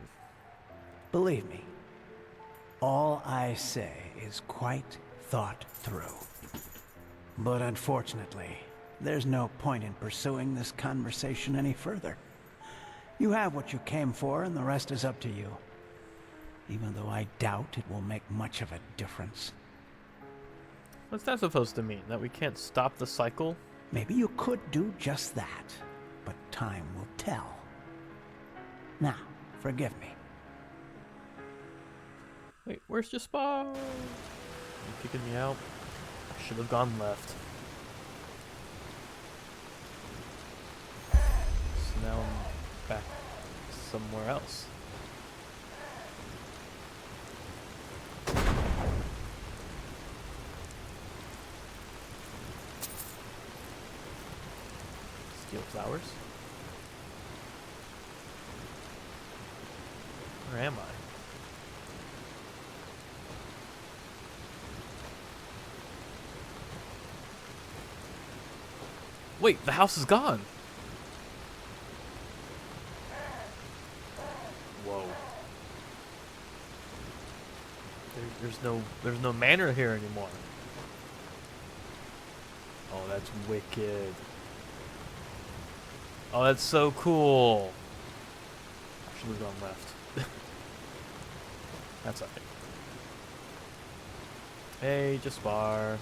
Speaker 7: Believe me, all I say is quite thought through. But unfortunately, there's no point in pursuing this conversation any further. You have what you came for, and the rest is up to you. Even though I doubt it will make much of a difference.
Speaker 1: What's that supposed to mean? That we can't stop the cycle?
Speaker 7: Maybe you could do just that, but time will tell. Now, forgive me.
Speaker 1: Wait, where's Jespar? You kicking me out? I should have gone left. So now I'm back somewhere else. Steel flowers? Where am I? Wait, the house is gone. Whoa. There's no manor here anymore. Oh, that's wicked. Oh, that's so cool. I should have gone left. That's alright. Hey, Jespar.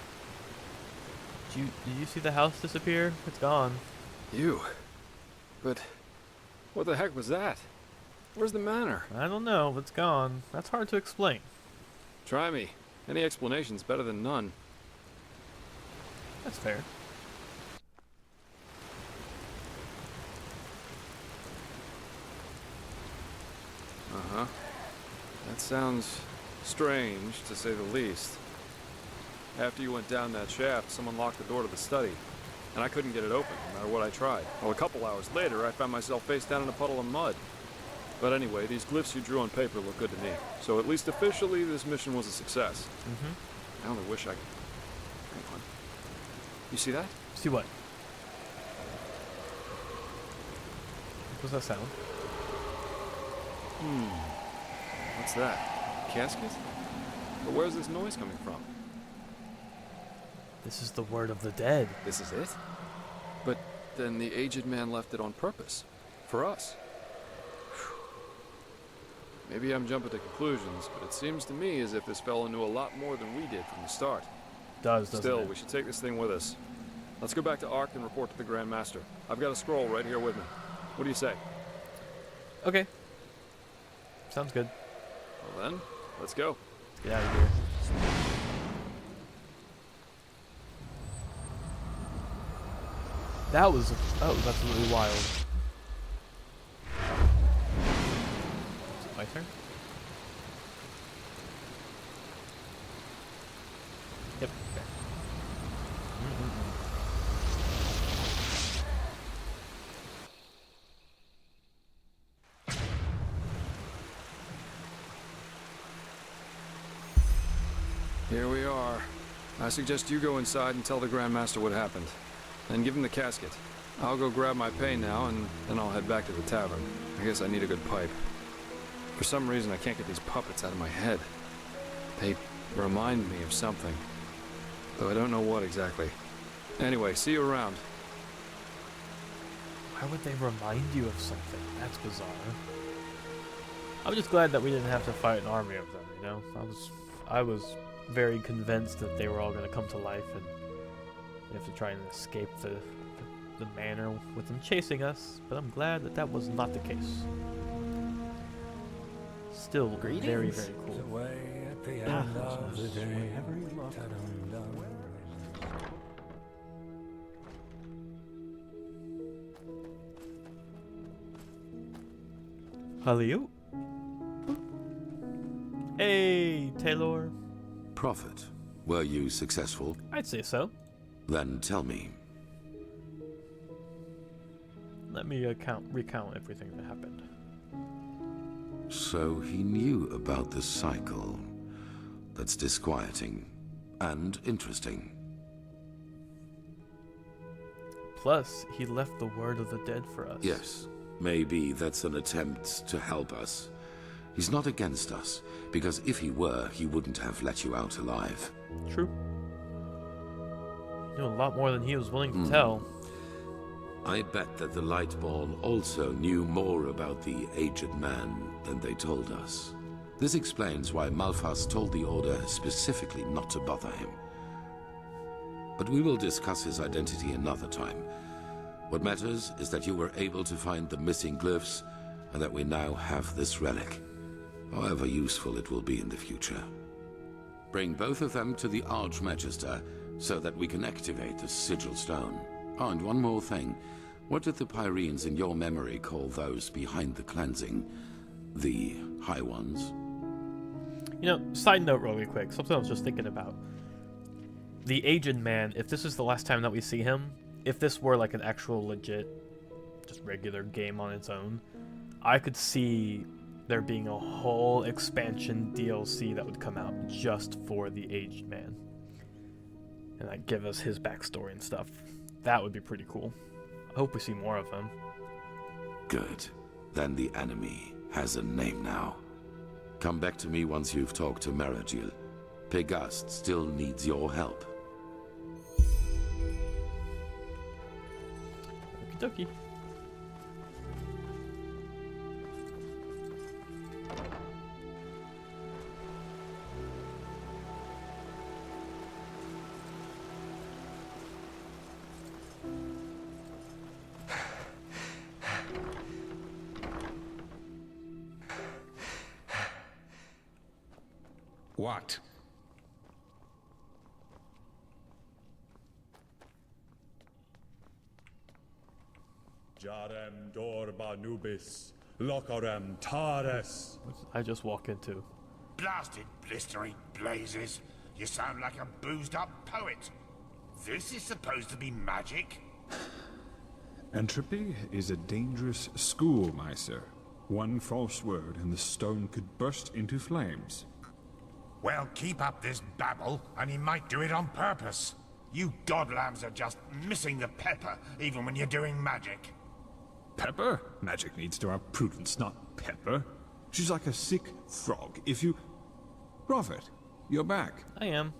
Speaker 1: Did you see the house disappear? It's gone.
Speaker 2: You? But what the heck was that? Where's the manor?
Speaker 1: I don't know, but it's gone. That's hard to explain.
Speaker 2: Try me. Any explanation's better than none.
Speaker 1: That's fair.
Speaker 2: Uh-huh. That sounds strange, to say the least. After you went down that shaft, someone locked the door to the study, and I couldn't get it open, no matter what I tried. Well, a couple hours later, I found myself face down in a puddle of mud. But anyway, these glyphs you drew on paper look good to me. So at least officially, this mission was a success.
Speaker 1: Mm-hmm.
Speaker 2: I only wish I could... Hang on. You see that?
Speaker 1: See what? What's that sound?
Speaker 2: What's that? Casket? But where's this noise coming from?
Speaker 1: This is the word of the dead.
Speaker 2: This is it? But then the aged man left it on purpose. For us. Whew. Maybe I'm jumping to conclusions, but it seems to me as if this fellow knew a lot more than we did from the start.
Speaker 1: Doesn't
Speaker 2: Still,
Speaker 1: it?
Speaker 2: we should take this thing with us. Let's go back to Ark and report to the Grand Master. I've got a scroll right here with me. What do you say?
Speaker 1: Okay. Sounds good.
Speaker 2: Well then, let's go.
Speaker 1: Let's get out of here. That was absolutely wild. Is it my turn? Yep. Okay.
Speaker 2: Here we are. I suggest you go inside and tell the Grand Master what happened. Then give him the casket. I'll go grab my pay now, and then I'll head back to the tavern. I guess I need a good pipe. For some reason, I can't get these puppets out of my head. They remind me of something, though I don't know what exactly. Anyway, see you around.
Speaker 1: Why would they remind you of something? That's bizarre. I'm just glad that we didn't have to fight an army of them, you know? I was very convinced that they were all going to come to life and we have to try and escape the manor with them chasing us, but I'm glad that that was not the case. Still very, very cool. Hello. Hey, Taylor.
Speaker 3: Prophet, were you successful?
Speaker 1: I'd say so.
Speaker 3: Then tell me.
Speaker 1: Let me recount everything that happened.
Speaker 3: So he knew about the cycle. That's disquieting and interesting.
Speaker 1: Plus, he left the word of the dead for us.
Speaker 3: Yes, maybe that's an attempt to help us. He's not against us, because if he were, he wouldn't have let you out alive.
Speaker 1: True. You know a lot more than he was willing to tell.
Speaker 3: I bet that the Lightborn also knew more about the aged man than they told us. This explains why Malphas told the Order specifically not to bother him. But we will discuss his identity another time. What matters is that you were able to find the missing glyphs, and that we now have this relic, however useful it will be in the future. Bring both of them to the Archmagister, so that we can activate the Sigil Stone. Oh, and one more thing. What did the Pyreans in your memory call those behind the cleansing? The High Ones?
Speaker 1: You know, side note really quick, something I was just thinking about. The aged man, if this is the last time that we see him, if this were like an actual legit, just regular game on its own, I could see there being a whole expansion DLC that would come out just for the aged man. And like give us his backstory and stuff. That would be pretty cool. I hope we see more of him.
Speaker 3: Good. Then the enemy has a name now. Come back to me once you've talked to Maragil. Pegast still needs your help.
Speaker 1: Okie dokie.
Speaker 6: What?
Speaker 12: Jarem Dorba Nubis, Locorem Tares.
Speaker 1: What did I just walk into?
Speaker 13: Blasted blistering blazes. You sound like a boozed up poet. This is supposed to be magic?
Speaker 6: Entropy is a dangerous school, my sir. One false word and the stone could burst into flames.
Speaker 13: Well, keep up this babble, and he might do it on purpose. You godlambs are just missing the pepper, even when you're doing magic.
Speaker 6: Pepper? Magic needs to have prudence, not pepper. She's like a sick frog. If you... Prophet, you're back.
Speaker 1: I am.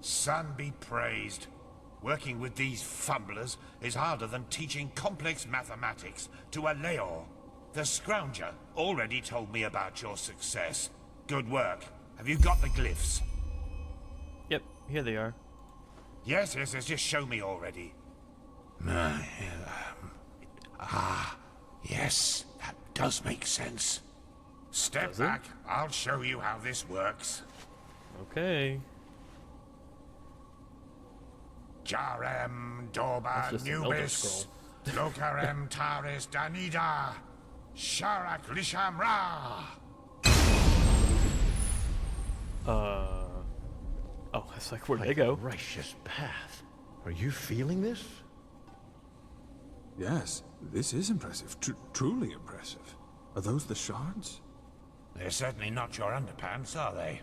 Speaker 13: Sun be praised. Working with these fumblers is harder than teaching complex mathematics to a Leor. The Scrounger already told me about your success. Good work. Have you got the glyphs?
Speaker 1: Yep, here they are.
Speaker 13: Yes, just show me already. Yes, that does make sense. Step
Speaker 1: Does it?
Speaker 13: back. I'll show you how this works.
Speaker 1: Okay.
Speaker 13: Jarem
Speaker 1: That's
Speaker 13: Dorba
Speaker 1: just an Elder
Speaker 13: Nubis
Speaker 1: Scroll.
Speaker 13: Lokarem Taris Danida Sharak Lishamra.
Speaker 1: Oh, it's like, where'd they go?
Speaker 14: Gracious path. Are you feeling this?
Speaker 6: Yes, this is impressive. Truly impressive. Are those the shards?
Speaker 13: They're certainly not your underpants, are they?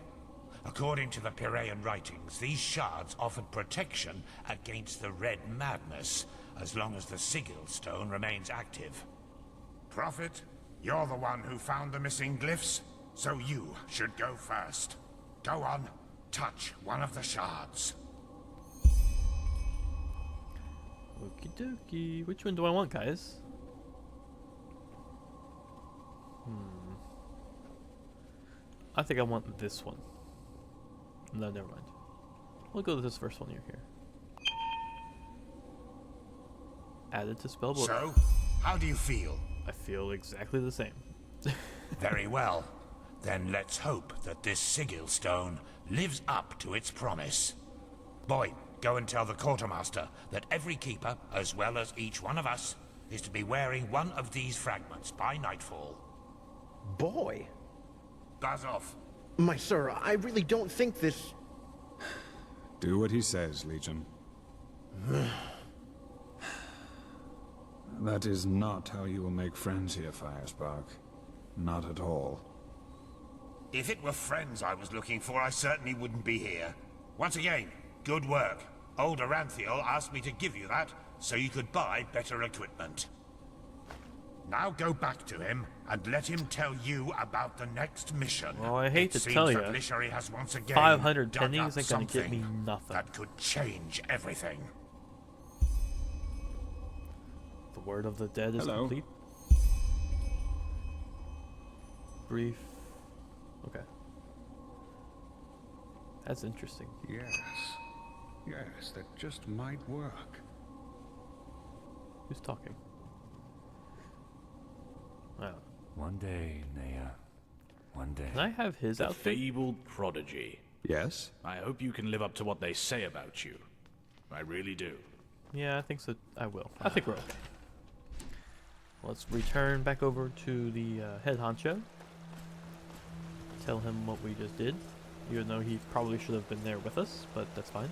Speaker 13: According to the Piraean writings, these shards offered protection against the Red Madness, as long as the sigil stone remains active. Prophet, you're the one who found the missing glyphs, so you should go first. Go on, touch one of the shards.
Speaker 1: Okie dokie. Which one do I want, guys? I think I want this one. No, never mind. We'll go with this first one here. Added to spellbook.
Speaker 13: So, how do you feel?
Speaker 1: I feel exactly the same.
Speaker 13: Very well. Then let's hope that this sigil stone lives up to its promise. Boy, go and tell the quartermaster that every keeper, as well as each one of us, is to be wearing one of these fragments by nightfall.
Speaker 14: Boy.
Speaker 13: Buzz off.
Speaker 14: My sir, I really don't think this...
Speaker 6: Do what he says, Legion. That is not how you will make friends here, Firespark. Not at all.
Speaker 13: If it were friends I was looking for, I certainly wouldn't be here. Once again, good work. Old Aranthiel asked me to give you that, so you could buy better equipment. Now go back to him, and let him tell you about the next mission.
Speaker 1: Well, I hate
Speaker 13: It
Speaker 1: to tell
Speaker 13: seems
Speaker 1: you,
Speaker 13: that Lishari has once again
Speaker 1: 500
Speaker 13: dug
Speaker 1: pennies
Speaker 13: up
Speaker 1: ain't gonna get me
Speaker 13: something
Speaker 1: nothing.
Speaker 13: that could change everything.
Speaker 1: The word of the dead is
Speaker 6: Hello.
Speaker 1: complete. Brief. Okay. That's interesting.
Speaker 15: Yes. Yes, that just might work.
Speaker 1: Who's talking? Oh.
Speaker 11: One day, Naya. One day.
Speaker 1: Can I have his
Speaker 11: The
Speaker 1: outfit?
Speaker 11: fabled prodigy.
Speaker 6: Yes?
Speaker 11: I hope you can live up to what they say about you. I really do.
Speaker 1: Yeah, I think so. I will. I think we're okay. Let's return back over to the head honcho. Tell him what we just did. Even though he probably should have been there with us, but that's fine.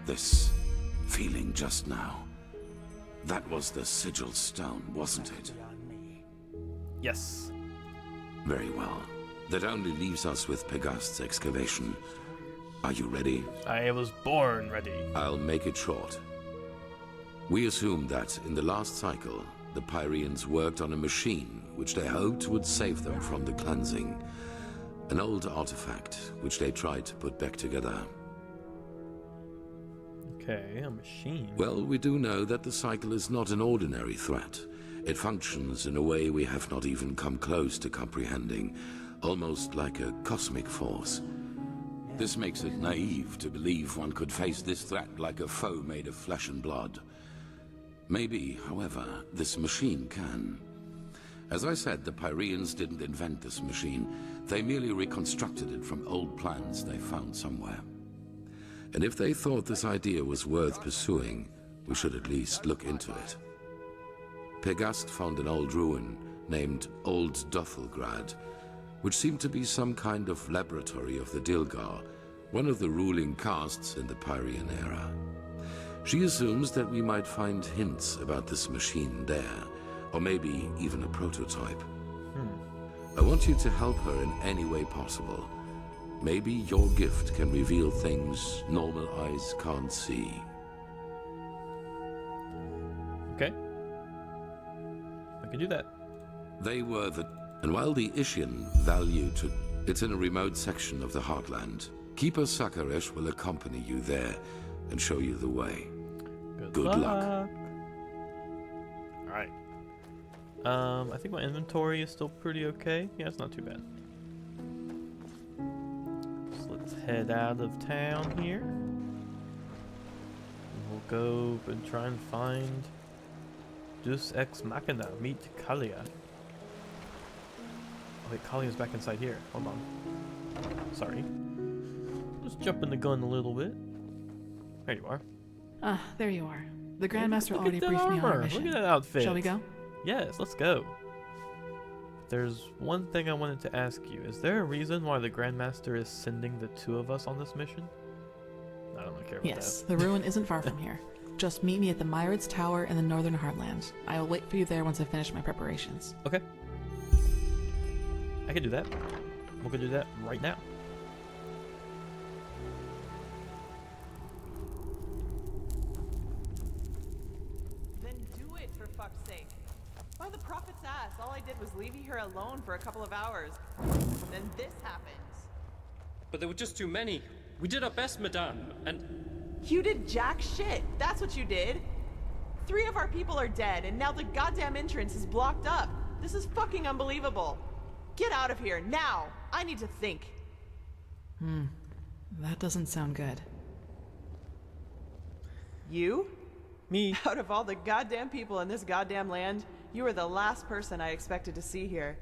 Speaker 3: This feeling just now. That was the sigil stone, wasn't it?
Speaker 1: Yes.
Speaker 3: Very well. That only leaves us with Pegast's excavation. Are you ready?
Speaker 1: I was born ready.
Speaker 3: I'll make it short. We assumed that in the last cycle, the Pyreans worked on a machine which they hoped would save them from the cleansing. An old artifact which they tried to put back together.
Speaker 1: Okay, a machine.
Speaker 3: Well, we do know that the cycle is not an ordinary threat. It functions in a way we have not even come close to comprehending, almost like a cosmic force. This makes it naive to believe one could face this threat like a foe made of flesh and blood. Maybe, however, this machine can. As I said, the Pyreans didn't invent this machine. They merely reconstructed it from old plans they found somewhere. And if they thought this idea was worth pursuing, we should at least look into it. Pegast found an old ruin named Old Dothelgrad, which seemed to be some kind of laboratory of the Dilgar, one of the ruling castes in the Pyrean era. She assumes that we might find hints about this machine there, or maybe even a prototype. I want you to help her in any way possible. Maybe your gift can reveal things normal eyes can't see.
Speaker 1: Okay. I can do that.
Speaker 3: They were the... And while the Ishian value to... It's in a remote section of the Heartland. Keeper Sakaresh will accompany you there and show you the way. Good luck.
Speaker 1: Alright. I think my inventory is still pretty okay. Yeah, it's not too bad. So let's head out of town here. We'll go and try and find Deus Ex Machina. Meet Kalia. Oh wait, Kalia's back inside here. Hold on. Sorry. Just jumping the gun a little bit. There you are.
Speaker 4: Ah, there you are. The Grandmaster
Speaker 1: Look
Speaker 4: already
Speaker 1: at that
Speaker 4: briefed me on our
Speaker 1: armor.
Speaker 4: mission.
Speaker 1: Look at that outfit.
Speaker 4: Shall we go?
Speaker 1: Yes, let's go. There's one thing I wanted to ask you. Is there a reason why the Grandmaster is sending the two of us on this mission? I don't really care about
Speaker 4: Yes, the ruin isn't far from here. Just meet me at the Myriad's Tower in the Northern Heartland. I will wait for you there once I finish my preparations.
Speaker 1: Okay. I can do that. We'll go do that right now.
Speaker 16: Then do it, for fuck's sake. By the prophet's ass, all I did was leave you here alone for a couple of hours. Then this happens.
Speaker 17: But there were just too many. We did our best, madame, and...
Speaker 16: You did jack shit. That's what you did. 3 of our people are dead, and now the goddamn entrance is blocked up. This is fucking unbelievable. Get out of here, now! I need to think.
Speaker 4: That doesn't sound good.
Speaker 16: You?
Speaker 1: Me.
Speaker 16: Out of all the goddamn people in this goddamn land, you are the last person I expected to see here.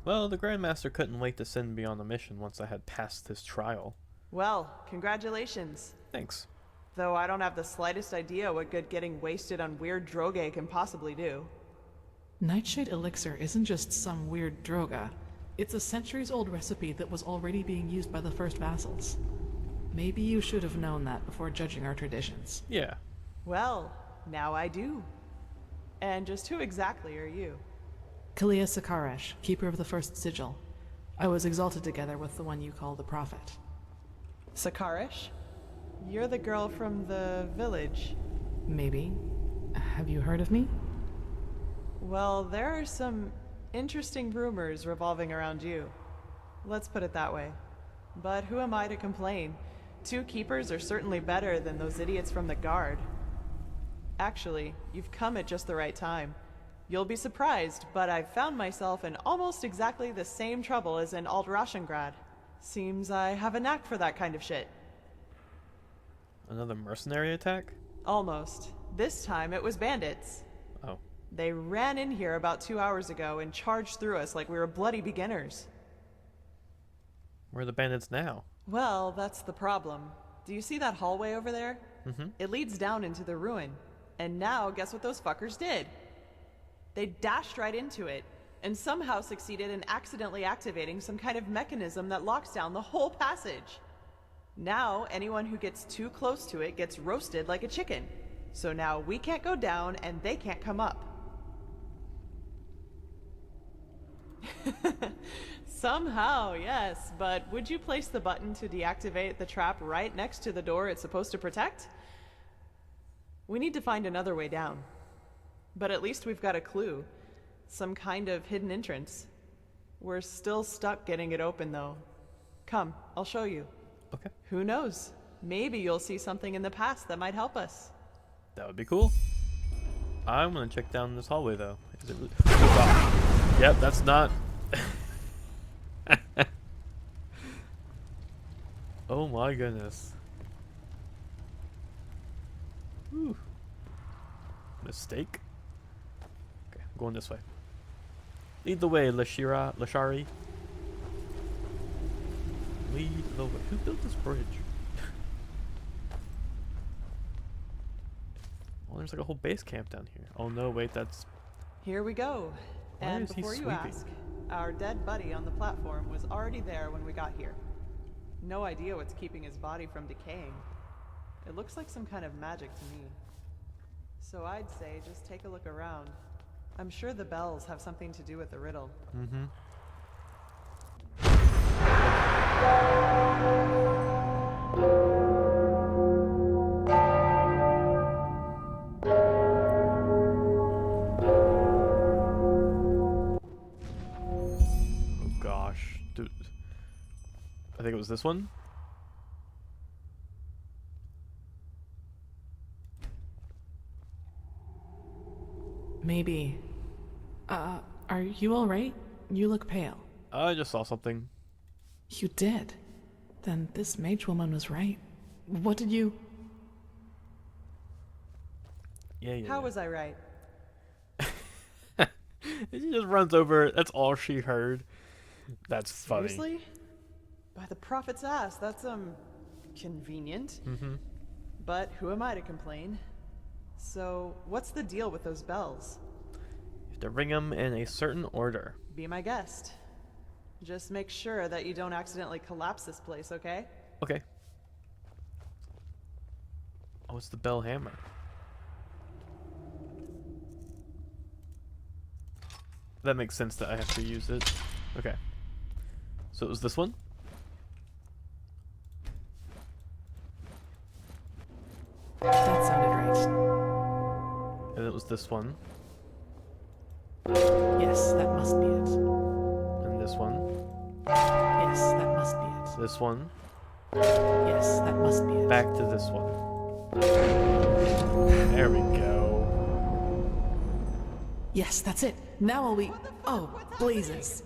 Speaker 1: Well, the Grandmaster couldn't wait to send me on a mission once I had passed his trial.
Speaker 16: Well, congratulations.
Speaker 1: Thanks.
Speaker 16: Though I don't have the slightest idea what good getting wasted on weird droge can possibly do.
Speaker 4: Nightshade Elixir isn't just some weird droga. It's a centuries-old recipe that was already being used by the first vassals. Maybe you should have known that before judging our traditions.
Speaker 1: Yeah.
Speaker 16: Well, now I do. And just who exactly are you?
Speaker 4: Kalia Sakaresh, keeper of the first sigil. I was exalted together with the one you call the Prophet.
Speaker 16: Sakaresh? You're the girl from the village.
Speaker 4: Maybe. Have you heard of me?
Speaker 16: Well, there are some interesting rumors revolving around you. Let's put it that way. But who am I to complain? 2 keepers are certainly better than those idiots from the guard. Actually, you've come at just the right time. You'll be surprised, but I've found myself in almost exactly the same trouble as in Alt-Rashengrad. Seems I have a knack for that kind of shit.
Speaker 1: Another mercenary attack?
Speaker 16: Almost. This time it was bandits.
Speaker 1: Oh.
Speaker 16: They ran in here about 2 hours ago and charged through us like we were bloody beginners.
Speaker 1: Where are the bandits now?
Speaker 16: Well, that's the problem. Do you see that hallway over there?
Speaker 1: Mm-hmm.
Speaker 16: It leads down into the ruin. And now, guess what those fuckers did? They dashed right into it, and somehow succeeded in accidentally activating some kind of mechanism that locks down the whole passage. Now, anyone who gets too close to it gets roasted like a chicken. So now we can't go down, and they can't come up. Somehow, yes, but would you place the button to deactivate the trap right next to the door it's supposed to protect? We need to find another way down. But at least we've got a clue. Some kind of hidden entrance. We're still stuck getting it open, though. Come, I'll show you.
Speaker 1: Okay.
Speaker 16: Who knows? Maybe you'll see something in the past that might help us.
Speaker 1: That would be cool. I'm gonna check down this hallway, though. Is it... Oh, yep, that's not... Oh my goodness. Whew. Mistake? Okay, I'm going this way. Lead the way, Lashari. Lead the way. Who built this bridge? Well, there's like a whole base camp down here. Oh no, wait, that's...
Speaker 16: Here we go.
Speaker 1: Why
Speaker 16: And
Speaker 1: is he
Speaker 16: before you
Speaker 1: sweeping?
Speaker 16: ask, our dead buddy on the platform was already there when we got here. No idea what's keeping his body from decaying. It looks like some kind of magic to me. So I'd say just take a look around. I'm sure the bells have something to do with the riddle.
Speaker 1: Mm-hmm. Oh gosh. Dude. I think it was this one.
Speaker 4: Maybe. Are you alright? You look pale.
Speaker 1: I just saw something.
Speaker 4: You did? Then this mage woman was right. What did you...
Speaker 16: How was I right?
Speaker 1: She just runs over. That's all she heard. That's funny.
Speaker 16: Seriously? By the prophet's ass, that's, convenient.
Speaker 1: Mm-hmm.
Speaker 16: But who am I to complain? So, what's the deal with those bells?
Speaker 1: You have to ring them in a certain order.
Speaker 16: Be my guest. Just make sure that you don't accidentally collapse this place, okay?
Speaker 1: Okay. Oh, it's the bell hammer. That makes sense that I have to use it. Okay. So it was this one?
Speaker 4: That sounded right.
Speaker 1: And it was this one.
Speaker 4: Yes, that must be it.
Speaker 1: And this one.
Speaker 4: Yes, that must be it.
Speaker 1: This one.
Speaker 4: Yes, that must be it.
Speaker 1: Back to this one. There we go.
Speaker 4: Yes, that's it. Now will we... Oh, blazes.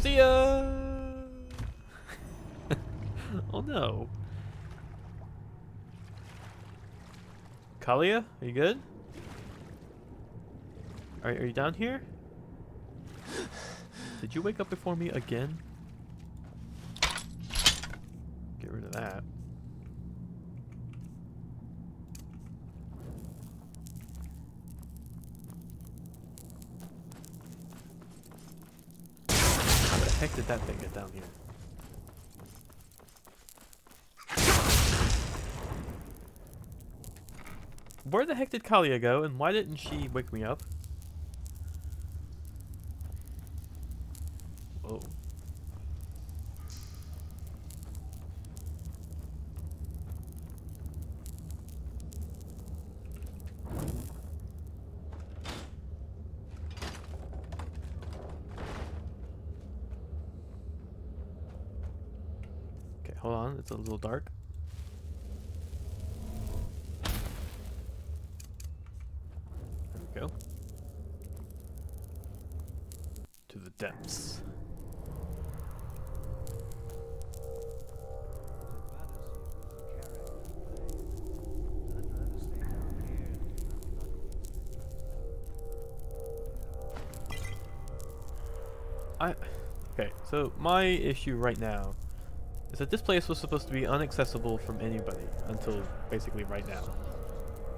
Speaker 1: See ya! Oh no. Kalia, are you good? Are you down here? Did you wake up before me again? Get rid of that. How the heck did that thing get down here? Where the heck did Kalia go, and why didn't she wake me up? Whoa. Okay, hold on, it's a little dark. Go to the depths. Okay, so my issue right now is that this place was supposed to be inaccessible from anybody until basically right now.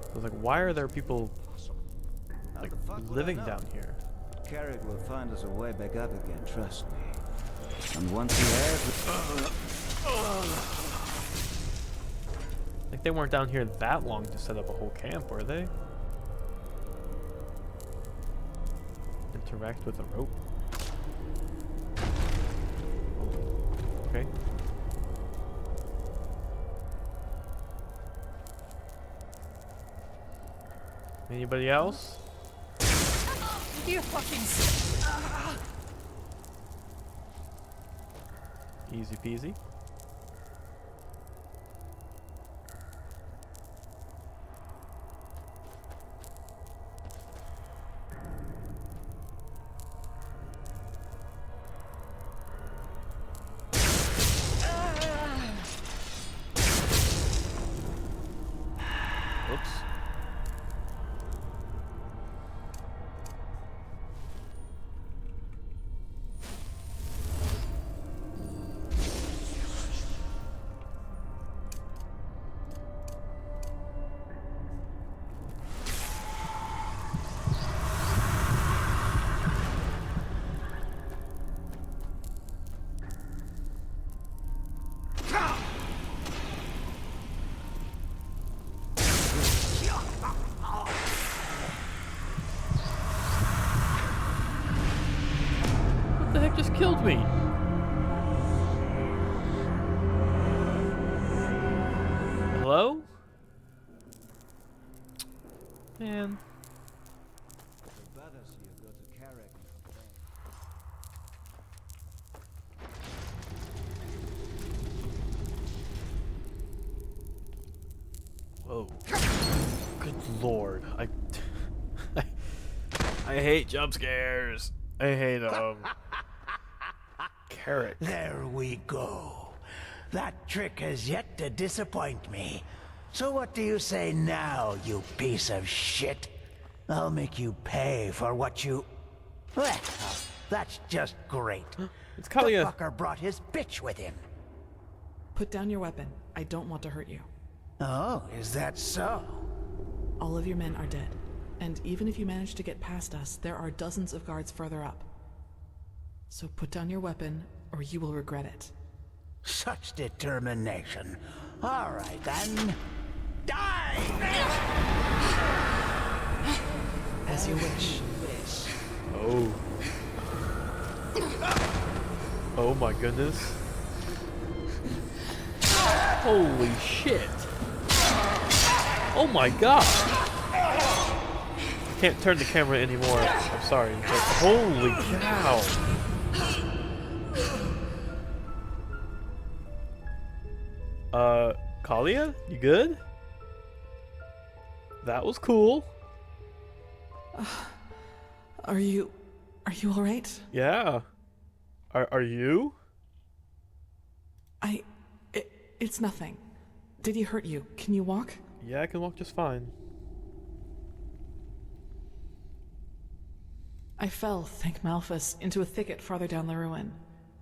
Speaker 1: I was like, why are there people like living down here?
Speaker 18: Carrick will find us a way back up again, trust me. And once he has...
Speaker 1: Like, they weren't down here that long to set up a whole camp, were they? Interact with a rope. Okay. Anybody else?
Speaker 19: You fucking...
Speaker 1: Easy peasy. Oops. What the heck just killed me? Hello? Man. Whoa. Good lord. I hate jump scares. I hate Carrot.
Speaker 7: There we go. That trick has yet to disappoint me. So what do you say now, you piece of shit? I'll make you pay for what you... Well, that's just great.
Speaker 1: It's
Speaker 7: The
Speaker 1: Kalia.
Speaker 7: fucker brought his bitch with him.
Speaker 4: Put down your weapon. I don't want to hurt you.
Speaker 7: Oh, is that so?
Speaker 4: All of your men are dead. And even if you manage to get past us, there are dozens of guards further up. So put down your weapon, or you will regret it.
Speaker 7: Such determination. All right, then. Die!
Speaker 4: As you wish.
Speaker 1: Oh. Oh my goodness. Holy shit. Oh my god. I can't turn the camera anymore. I'm sorry. But holy cow. Kalia? You good? That was cool.
Speaker 4: Are you all right?
Speaker 1: Yeah. Are you?
Speaker 4: It's nothing. Did he hurt you? Can you walk?
Speaker 1: Yeah, I can walk just fine.
Speaker 4: I fell, thank Malphus, into a thicket farther down the ruin.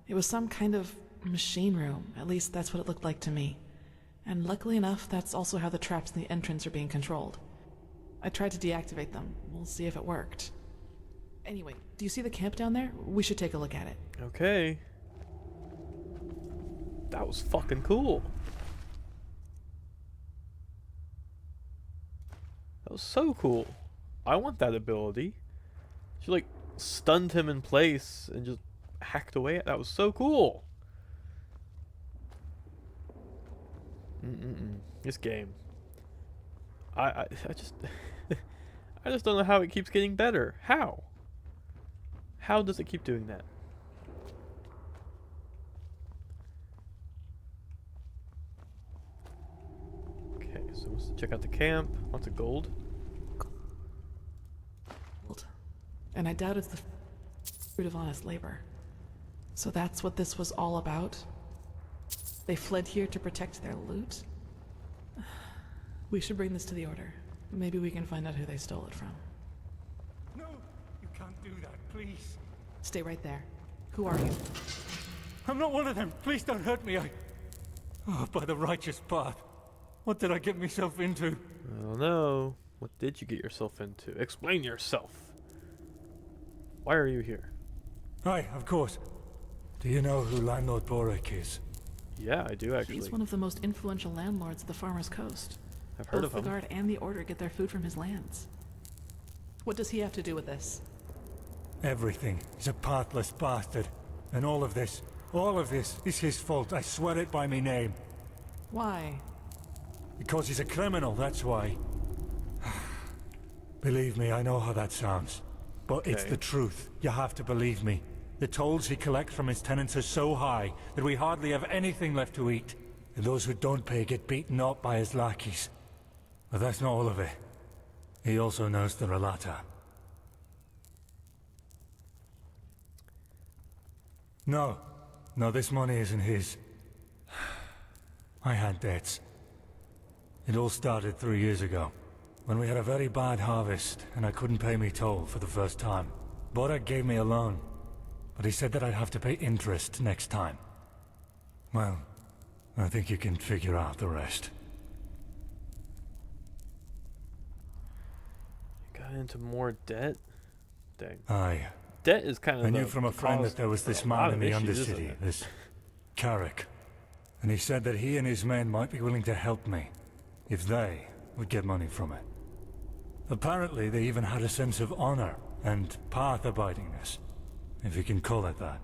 Speaker 4: It was some kind of machine room. At least that's what it looked like to me. And luckily enough, that's also how the traps in the entrance are being controlled. I tried to deactivate them. We'll see if it worked. Anyway, do you see the camp down there? We should take a look at it.
Speaker 1: Okay. That was fucking cool. That was so cool. I want that ability. She like stunned him in place and just hacked away at that was so cool. This game. I just I just don't know how it keeps getting better. How? How does it keep doing that? Okay, so let's check out the camp. Lots of gold.
Speaker 4: And I doubt it's the fruit of honest labor. So that's what this was all about? They fled here to protect their loot? We should bring this to the Order. Maybe we can find out who they stole it from.
Speaker 20: No, you can't do that, please.
Speaker 4: Stay right there. Who are you?
Speaker 20: I'm not one of them. Please don't hurt me. Oh, by the righteous path. What did I get myself into?
Speaker 1: I don't know. What did you get yourself into? Explain yourself. Why are you here?
Speaker 20: Aye, of course. Do you know who Landlord Borek is?
Speaker 1: Yeah, I do actually.
Speaker 4: He's one of the most influential landlords of the Farmer's Coast.
Speaker 1: I've heard
Speaker 4: Both
Speaker 1: of him.
Speaker 4: the Guard and the Order get their food from his lands. What does he have to do with this?
Speaker 20: Everything. He's a pathless bastard. And all of this is his fault. I swear it by me name.
Speaker 4: Why?
Speaker 20: Because he's a criminal, that's why. Believe me, I know how that sounds. But it's the truth. You have to believe me. The tolls he collects from his tenants are so high that we hardly have anything left to eat. And those who don't pay get beaten up by his lackeys. But that's not all of it. He also knows the Relata. No, this money isn't his. I had debts. It all started 3 years ago, when we had a very bad harvest, and I couldn't pay me toll for the first time. Borek gave me a loan, but he said that I'd have to pay interest next time. Well, I think you can figure out the rest.
Speaker 1: You got into more debt? Dang.
Speaker 20: Aye.
Speaker 1: Debt is kind of
Speaker 20: I knew from a friend that there was this man in the Undercity, this Carrick. And he said that he and his men might be willing to help me, if they would get money from it. Apparently they even had a sense of honor and path-abidingness, if you can call it that.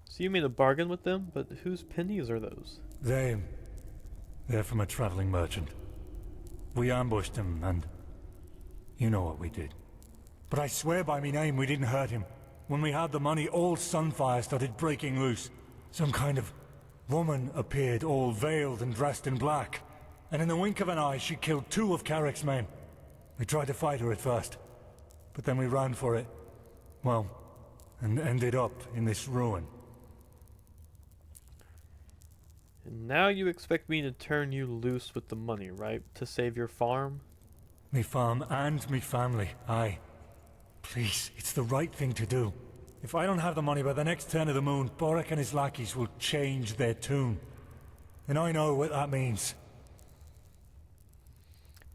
Speaker 1: So you made a bargain with them, but whose pennies are those?
Speaker 20: They're from a traveling merchant. We ambushed him, and you know what we did. But I swear by me name we didn't hurt him. When we had the money, all Sunfire started breaking loose. Some kind of woman appeared, all veiled and dressed in black. And in the wink of an eye, she killed 2 of Carrick's men. We tried to fight her at first, but then we ran for it. Well, and ended up in this ruin.
Speaker 1: And now you expect me to turn you loose with the money, right? To save your farm?
Speaker 20: Me farm and me family, aye. Please, it's the right thing to do. If I don't have the money by the next turn of the moon, Borak and his lackeys will change their tune. And I know what that means.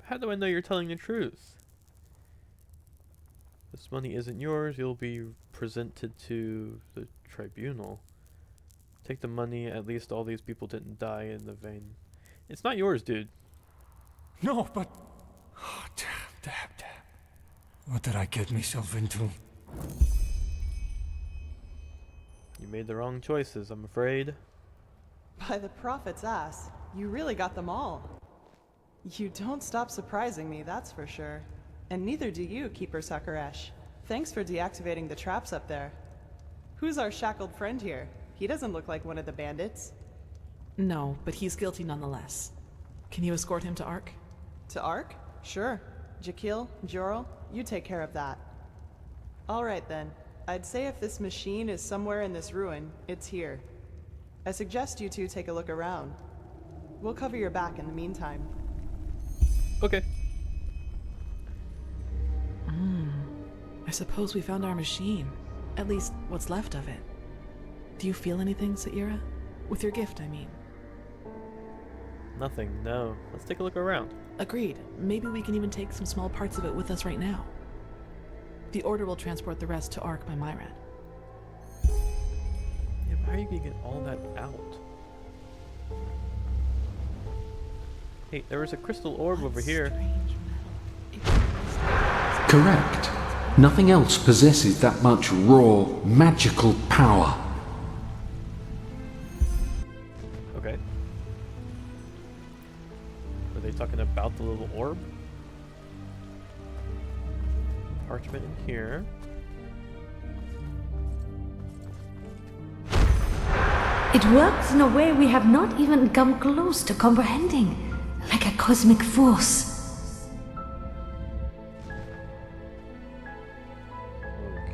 Speaker 1: How do I know you're telling the truth? This money isn't yours. You'll be presented to the tribunal. Take the money. At least all these people didn't die in the vein. It's not yours, dude.
Speaker 20: No, but... Oh, damn. What did I get myself into?
Speaker 1: You made the wrong choices, I'm afraid.
Speaker 16: By the prophet's ass, you really got them all. You don't stop surprising me, that's for sure. And neither do you, Keeper Sakaresh. Thanks for deactivating the traps up there. Who's our shackled friend here? He doesn't look like one of the bandits.
Speaker 4: No, but he's guilty nonetheless. Can you escort him to Ark?
Speaker 16: To Ark? Sure. Jakil, Jorel, you take care of that. Alright then. I'd say if this machine is somewhere in this ruin, it's here. I suggest you two take a look around. We'll cover your back in the meantime.
Speaker 1: Okay.
Speaker 4: I suppose we found our machine. At least, what's left of it. Do you feel anything, Saira? With your gift, I mean.
Speaker 1: Nothing, no. Let's take a look around.
Speaker 4: Agreed. Maybe we can even take some small parts of it with us right now. The Order will transport the rest to Ark by Myrad.
Speaker 1: Yeah, but how are you gonna get all that out? Hey, there was a crystal orb over here.
Speaker 21: Correct. Nothing else possesses that much raw, magical power.
Speaker 1: Okay. Are they talking about the little orb? Parchment in here.
Speaker 22: It works in a way we have not even come close to comprehending, like a cosmic force.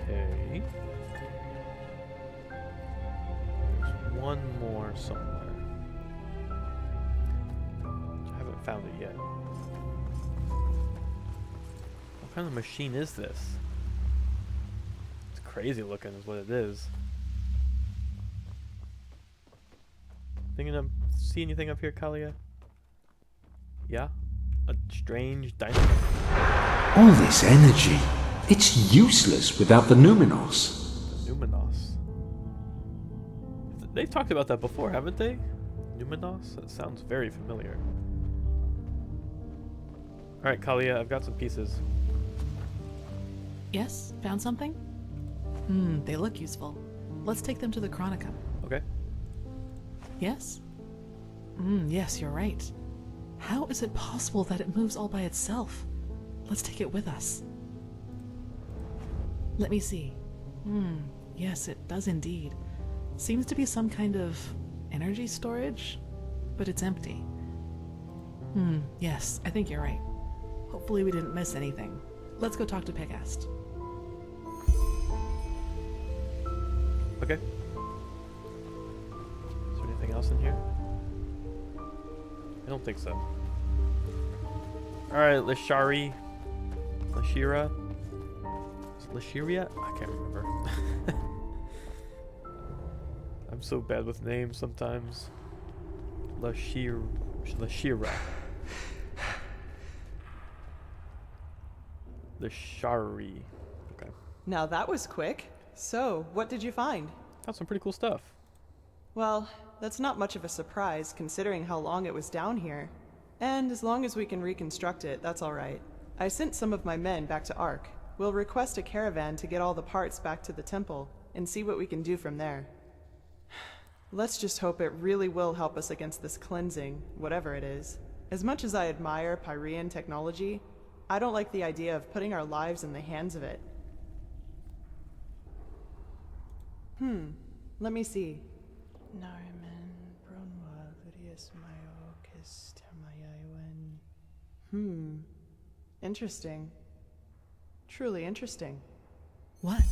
Speaker 1: Okay. There's one more somewhere. I haven't found it yet. What kind of machine is this? It's crazy looking is what it is. See anything up here, Kalia? Yeah? A strange dynamo.
Speaker 21: All this energy, it's useless without the Numinos.
Speaker 1: The Numinos. They've talked about that before, haven't they? Numinos? That sounds very familiar. Alright, Kalia, I've got some pieces.
Speaker 4: Yes? Found something? They look useful. Let's take them to the Chronicum.
Speaker 1: Okay.
Speaker 4: Yes? Yes, you're right. How is it possible that it moves all by itself? Let's take it with us. Let me see. Yes, it does indeed. Seems to be some kind of energy storage, but it's empty. Yes, I think you're right. Hopefully we didn't miss anything. Let's go talk to Pegast.
Speaker 1: Okay. Is there anything else in here? I don't think so. Alright, Lashira? Is it Lashiria? I can't remember. I'm so bad with names sometimes. Lashira. Lashari. Okay.
Speaker 16: Now that was quick. So, what did you find?
Speaker 1: Found some pretty cool stuff.
Speaker 16: Well, that's not much of a surprise considering how long it was down here. And as long as we can reconstruct it, that's alright. I sent some of my men back to Ark. We'll request a caravan to get all the parts back to the temple and see what we can do from there. Let's just hope it really will help us against this cleansing, whatever it is. As much as I admire Pyrean technology, I don't like the idea of putting our lives in the hands of it. Let me see. Interesting. Truly interesting.
Speaker 4: What?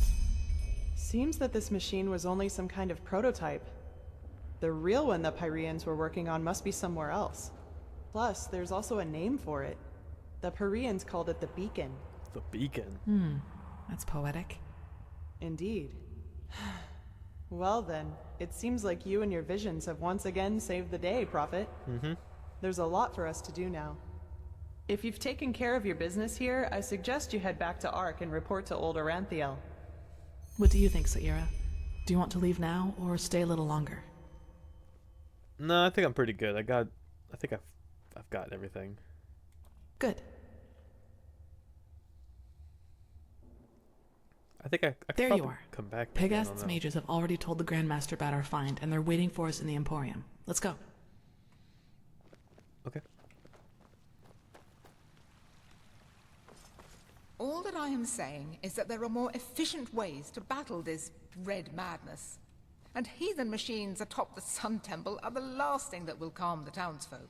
Speaker 16: Seems that this machine was only some kind of prototype. The real one the Pyreans were working on must be somewhere else. Plus, there's also a name for it. The Pyreans called it the Beacon.
Speaker 1: The Beacon?
Speaker 4: That's poetic.
Speaker 16: Indeed. Well then, it seems like you and your visions have once again saved the day, Prophet. There's a lot for us to do now. If you've taken care of your business here, I suggest you head back to Ark and report to old Aranthiel.
Speaker 4: What do you think, Saira? Do you want to leave now or stay a little longer?
Speaker 1: No, I think I'm pretty good. I think I've got everything.
Speaker 4: Good.
Speaker 1: I think I could
Speaker 4: There you
Speaker 1: probably
Speaker 4: are.
Speaker 1: come back. I don't
Speaker 4: Pegast's
Speaker 1: know.
Speaker 4: mages have already told the Grandmaster about our find, and they're waiting for us in the Emporium. Let's go.
Speaker 1: Okay.
Speaker 19: All that I am saying is that there are more efficient ways to battle this red madness. And heathen machines atop the Sun Temple are the last thing that will calm the townsfolk.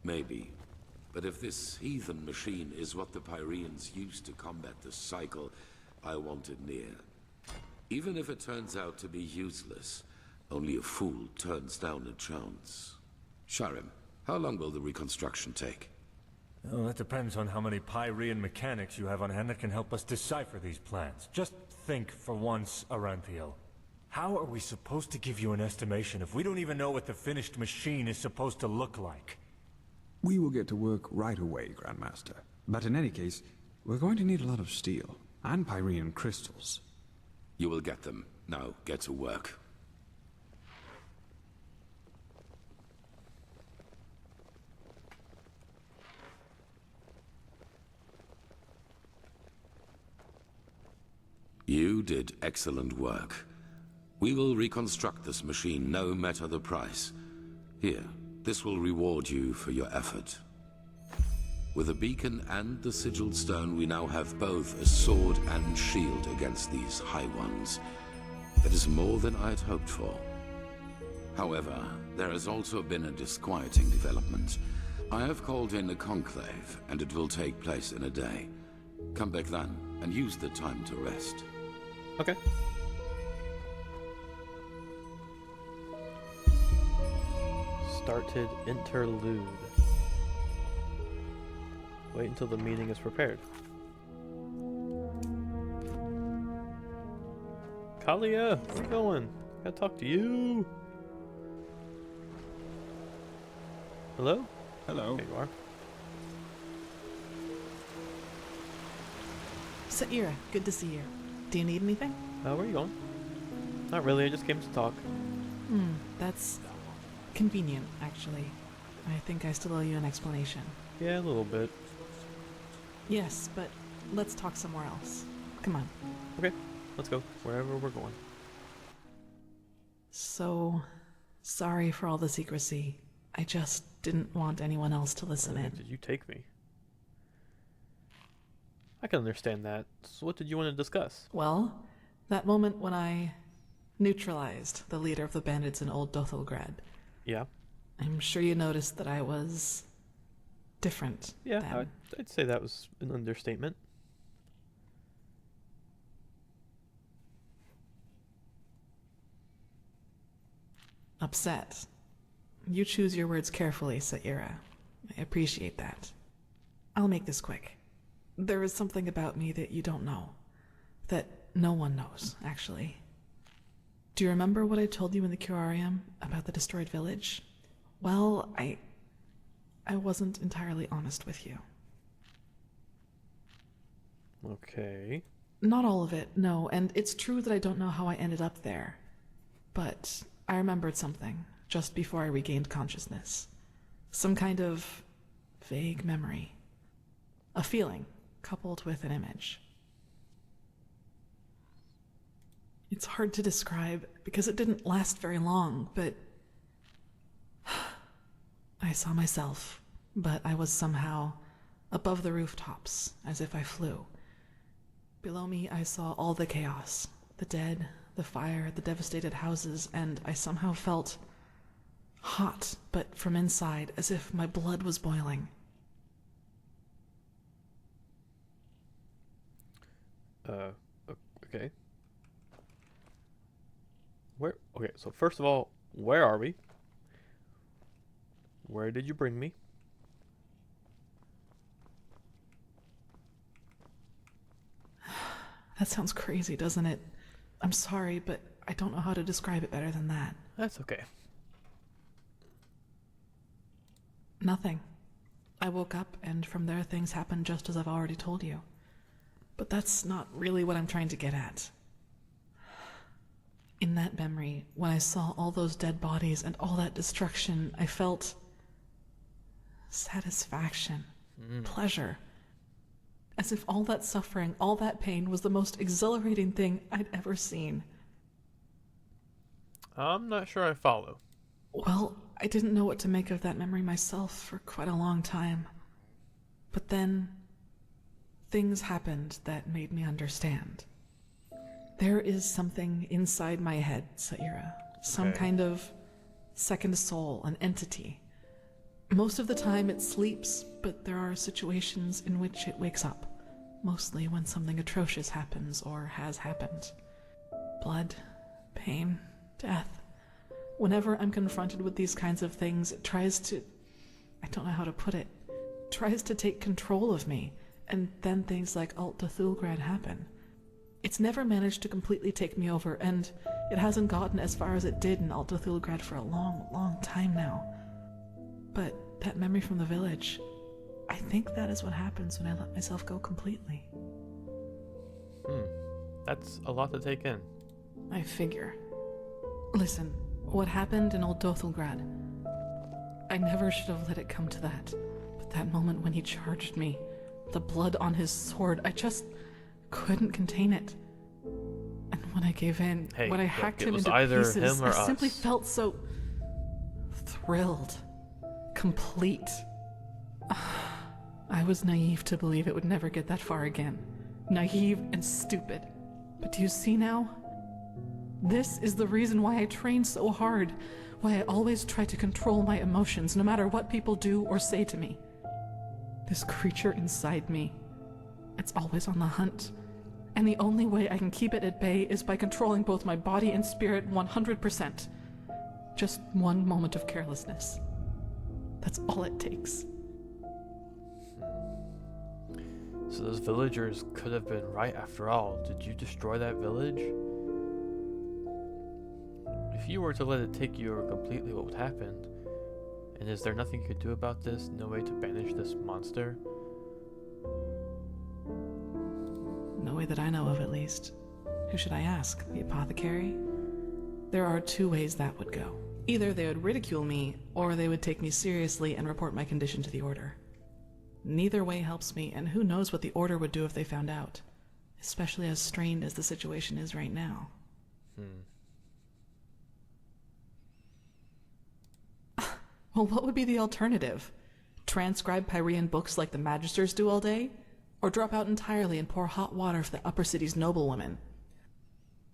Speaker 3: Maybe. But if this heathen machine is what the Pyreans used to combat the cycle, I want it near. Even if it turns out to be useless, only a fool turns down a chance. Sharim, how long will the reconstruction take?
Speaker 20: Oh, that depends on how many Pyrean mechanics you have on hand that can help us decipher these plans. Just think for once, Aranthiel. How are we supposed to give you an estimation if we don't even know what the finished machine is supposed to look like?
Speaker 6: We will get to work right away, Grandmaster. But in any case, we're going to need a lot of steel and Pyrean crystals.
Speaker 3: You will get them. Now, get to work. You did excellent work. We will reconstruct this machine no matter the price. Here, this will reward you for your effort. With the beacon and the sigiled stone, we now have both a sword and shield against these High Ones. That is more than I had hoped for. However, there has also been a disquieting development. I have called in a conclave, and it will take place in a day. Come back then, and use the time to rest.
Speaker 1: Okay. Started interlude. Wait until the meeting is prepared. Kalia, where you going? Gotta talk to you. Hello?
Speaker 6: Hello.
Speaker 1: There you are.
Speaker 4: Saira, good to see you. Do you need anything?
Speaker 1: Where are you going? Not really, I just came to talk.
Speaker 4: That's convenient, actually. I think I still owe you an explanation.
Speaker 1: Yeah, a little bit.
Speaker 4: Yes, but let's talk somewhere else. Come on.
Speaker 1: Okay, let's go. Wherever we're going.
Speaker 4: So, sorry for all the secrecy. I just didn't want anyone else to listen
Speaker 1: Where
Speaker 4: in.
Speaker 1: did you take me? I can understand that. So what did you want to discuss?
Speaker 4: Well, that moment when I neutralized the leader of the bandits in Old Dothelgrad.
Speaker 1: Yeah.
Speaker 4: I'm sure you noticed that I was different
Speaker 1: Yeah,
Speaker 4: then.
Speaker 1: I'd say that was an understatement.
Speaker 4: Upset. You choose your words carefully, Saira. I appreciate that. I'll make this quick. There is something about me that you don't know. That no one knows, actually. Do you remember what I told you in the curarium about the destroyed village? Well, I wasn't entirely honest with you.
Speaker 1: Okay.
Speaker 4: Not all of it, no, and it's true that I don't know how I ended up there. But I remembered something just before I regained consciousness. Some kind of vague memory. A feeling coupled with an image. It's hard to describe because it didn't last very long, but I saw myself, but I was somehow above the rooftops, as if I flew. Below me, I saw all the chaos, the dead, the fire, the devastated houses, and I somehow felt hot, but from inside, as if my blood was boiling.
Speaker 1: Okay. Where? Okay, so first of all, where are we? Where did you bring me?
Speaker 4: That sounds crazy, doesn't it? I'm sorry, but I don't know how to describe it better than that.
Speaker 1: That's okay.
Speaker 4: Nothing. I woke up, and from there things happened just as I've already told you. But that's not really what I'm trying to get at. In that memory, when I saw all those dead bodies and all that destruction, I felt satisfaction, pleasure. As if all that suffering, all that pain was the most exhilarating thing I'd ever seen.
Speaker 1: I'm not sure I follow.
Speaker 4: Well, I didn't know what to make of that memory myself for quite a long time. But then, things happened that made me understand. There is something inside my head, Saira. Some kind of second soul, an entity. Most of the time it sleeps, but there are situations in which it wakes up. Mostly when something atrocious happens or has happened. Blood, pain, death. Whenever I'm confronted with these kinds of things, it tries to... I don't know how to put it. Tries to take control of me, and then things like Alt Cthulgrad happen. It's never managed to completely take me over, and it hasn't gotten as far as it did in Alt Cthulgrad for a long, long time now. But that memory from the village, I think that is what happens when I let myself go completely.
Speaker 1: That's a lot to take in.
Speaker 4: I figure. Listen, what happened in Old Dothelgrad, I never should have let it come to that. But that moment when he charged me, the blood on his sword, I just couldn't contain it. And when I gave in, when I hacked him into pieces, I simply felt so thrilled. Complete. I was naive to believe it would never get that far again. Naive and stupid. But do you see now? This is the reason why I train so hard. Why I always try to control my emotions, no matter what people do or say to me. This creature inside me, it's always on the hunt. And the only way I can keep it at bay is by controlling both my body and spirit 100%. Just one moment of carelessness. That's all it takes.
Speaker 1: So those villagers could have been right after all. Did you destroy that village? If you were to let it take you over completely, what would happen? And is there nothing you could do about this? No way to banish this monster?
Speaker 4: No way that I know of, at least. Who should I ask? The apothecary? There are two ways that would go. Either they would ridicule me, or they would take me seriously and report my condition to the Order. Neither way helps me, and who knows what the Order would do if they found out. Especially as strained as the situation is right now. Well, what would be the alternative? Transcribe Pyrean books like the Magisters do all day? Or drop out entirely and pour hot water for the upper city's noblewomen?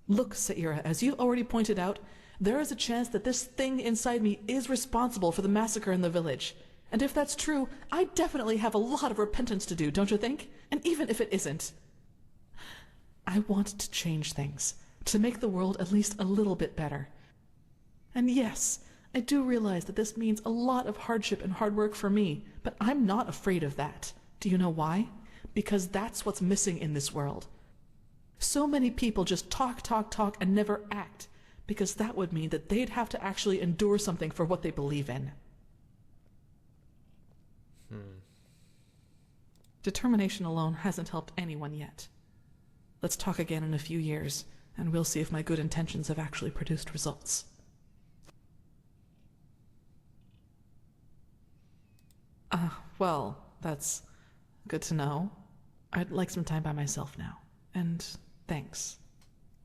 Speaker 4: Look, Saira, as you already pointed out, there is a chance that this thing inside me is responsible for the massacre in the village. And if that's true, I definitely have a lot of repentance to do, don't you think? And even if it isn't, I want to change things, to make the world at least a little bit better. And yes, I do realize that this means a lot of hardship and hard work for me, but I'm not afraid of that. Do you know why? Because that's what's missing in this world. So many people just talk, and never act, because that would mean that they'd have to actually endure something for what they believe in. Determination alone hasn't helped anyone yet. Let's talk again in a few years, and we'll see if my good intentions have actually produced results. Well, that's good to know. I'd like some time by myself now. And thanks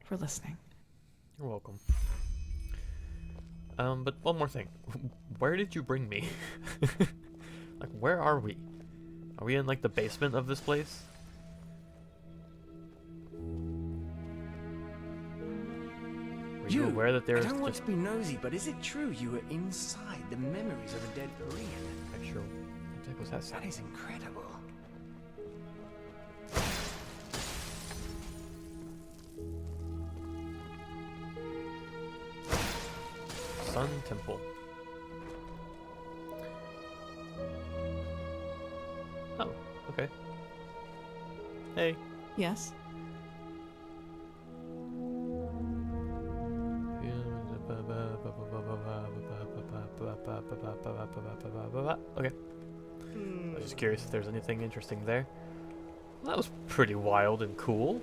Speaker 4: for listening.
Speaker 1: You're welcome. But one more thing. Where did you bring me? Like, where are we? Are we in, like, the basement of this place? Were you aware that there
Speaker 5: I
Speaker 1: is
Speaker 5: don't want
Speaker 1: just...
Speaker 5: to be nosy, but is it true you were inside the memories of a dead Korean?
Speaker 1: Sure. What the heck was that sound?
Speaker 5: That is incredible.
Speaker 1: Sun Temple. Oh, okay. Hey.
Speaker 4: Yes?
Speaker 1: Okay. I was just curious if there's anything interesting there. Well, that was pretty wild and cool.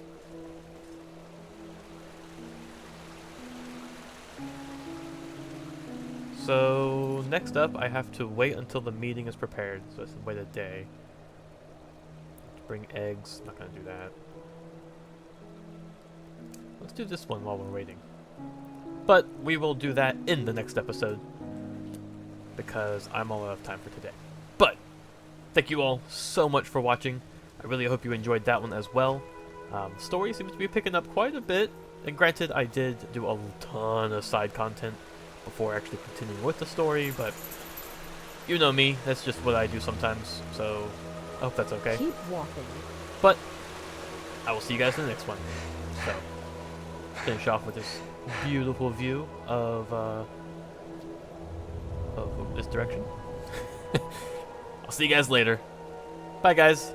Speaker 1: So, next up, I have to wait until the meeting is prepared. So, let's wait a day. Bring eggs. Not gonna do that. Let's do this one while we're waiting. But we will do that in the next episode, because I'm all out of time for today. But thank you all so much for watching. I really hope you enjoyed that one as well. The story seems to be picking up quite a bit. And granted, I did do a ton of side content before actually continuing with the story, but you know me, that's just what I do sometimes, so I hope that's okay.
Speaker 8: Keep walking.
Speaker 1: But I will see you guys in the next one. So, finish off with this beautiful view of this direction. I'll see you guys later. Bye, guys.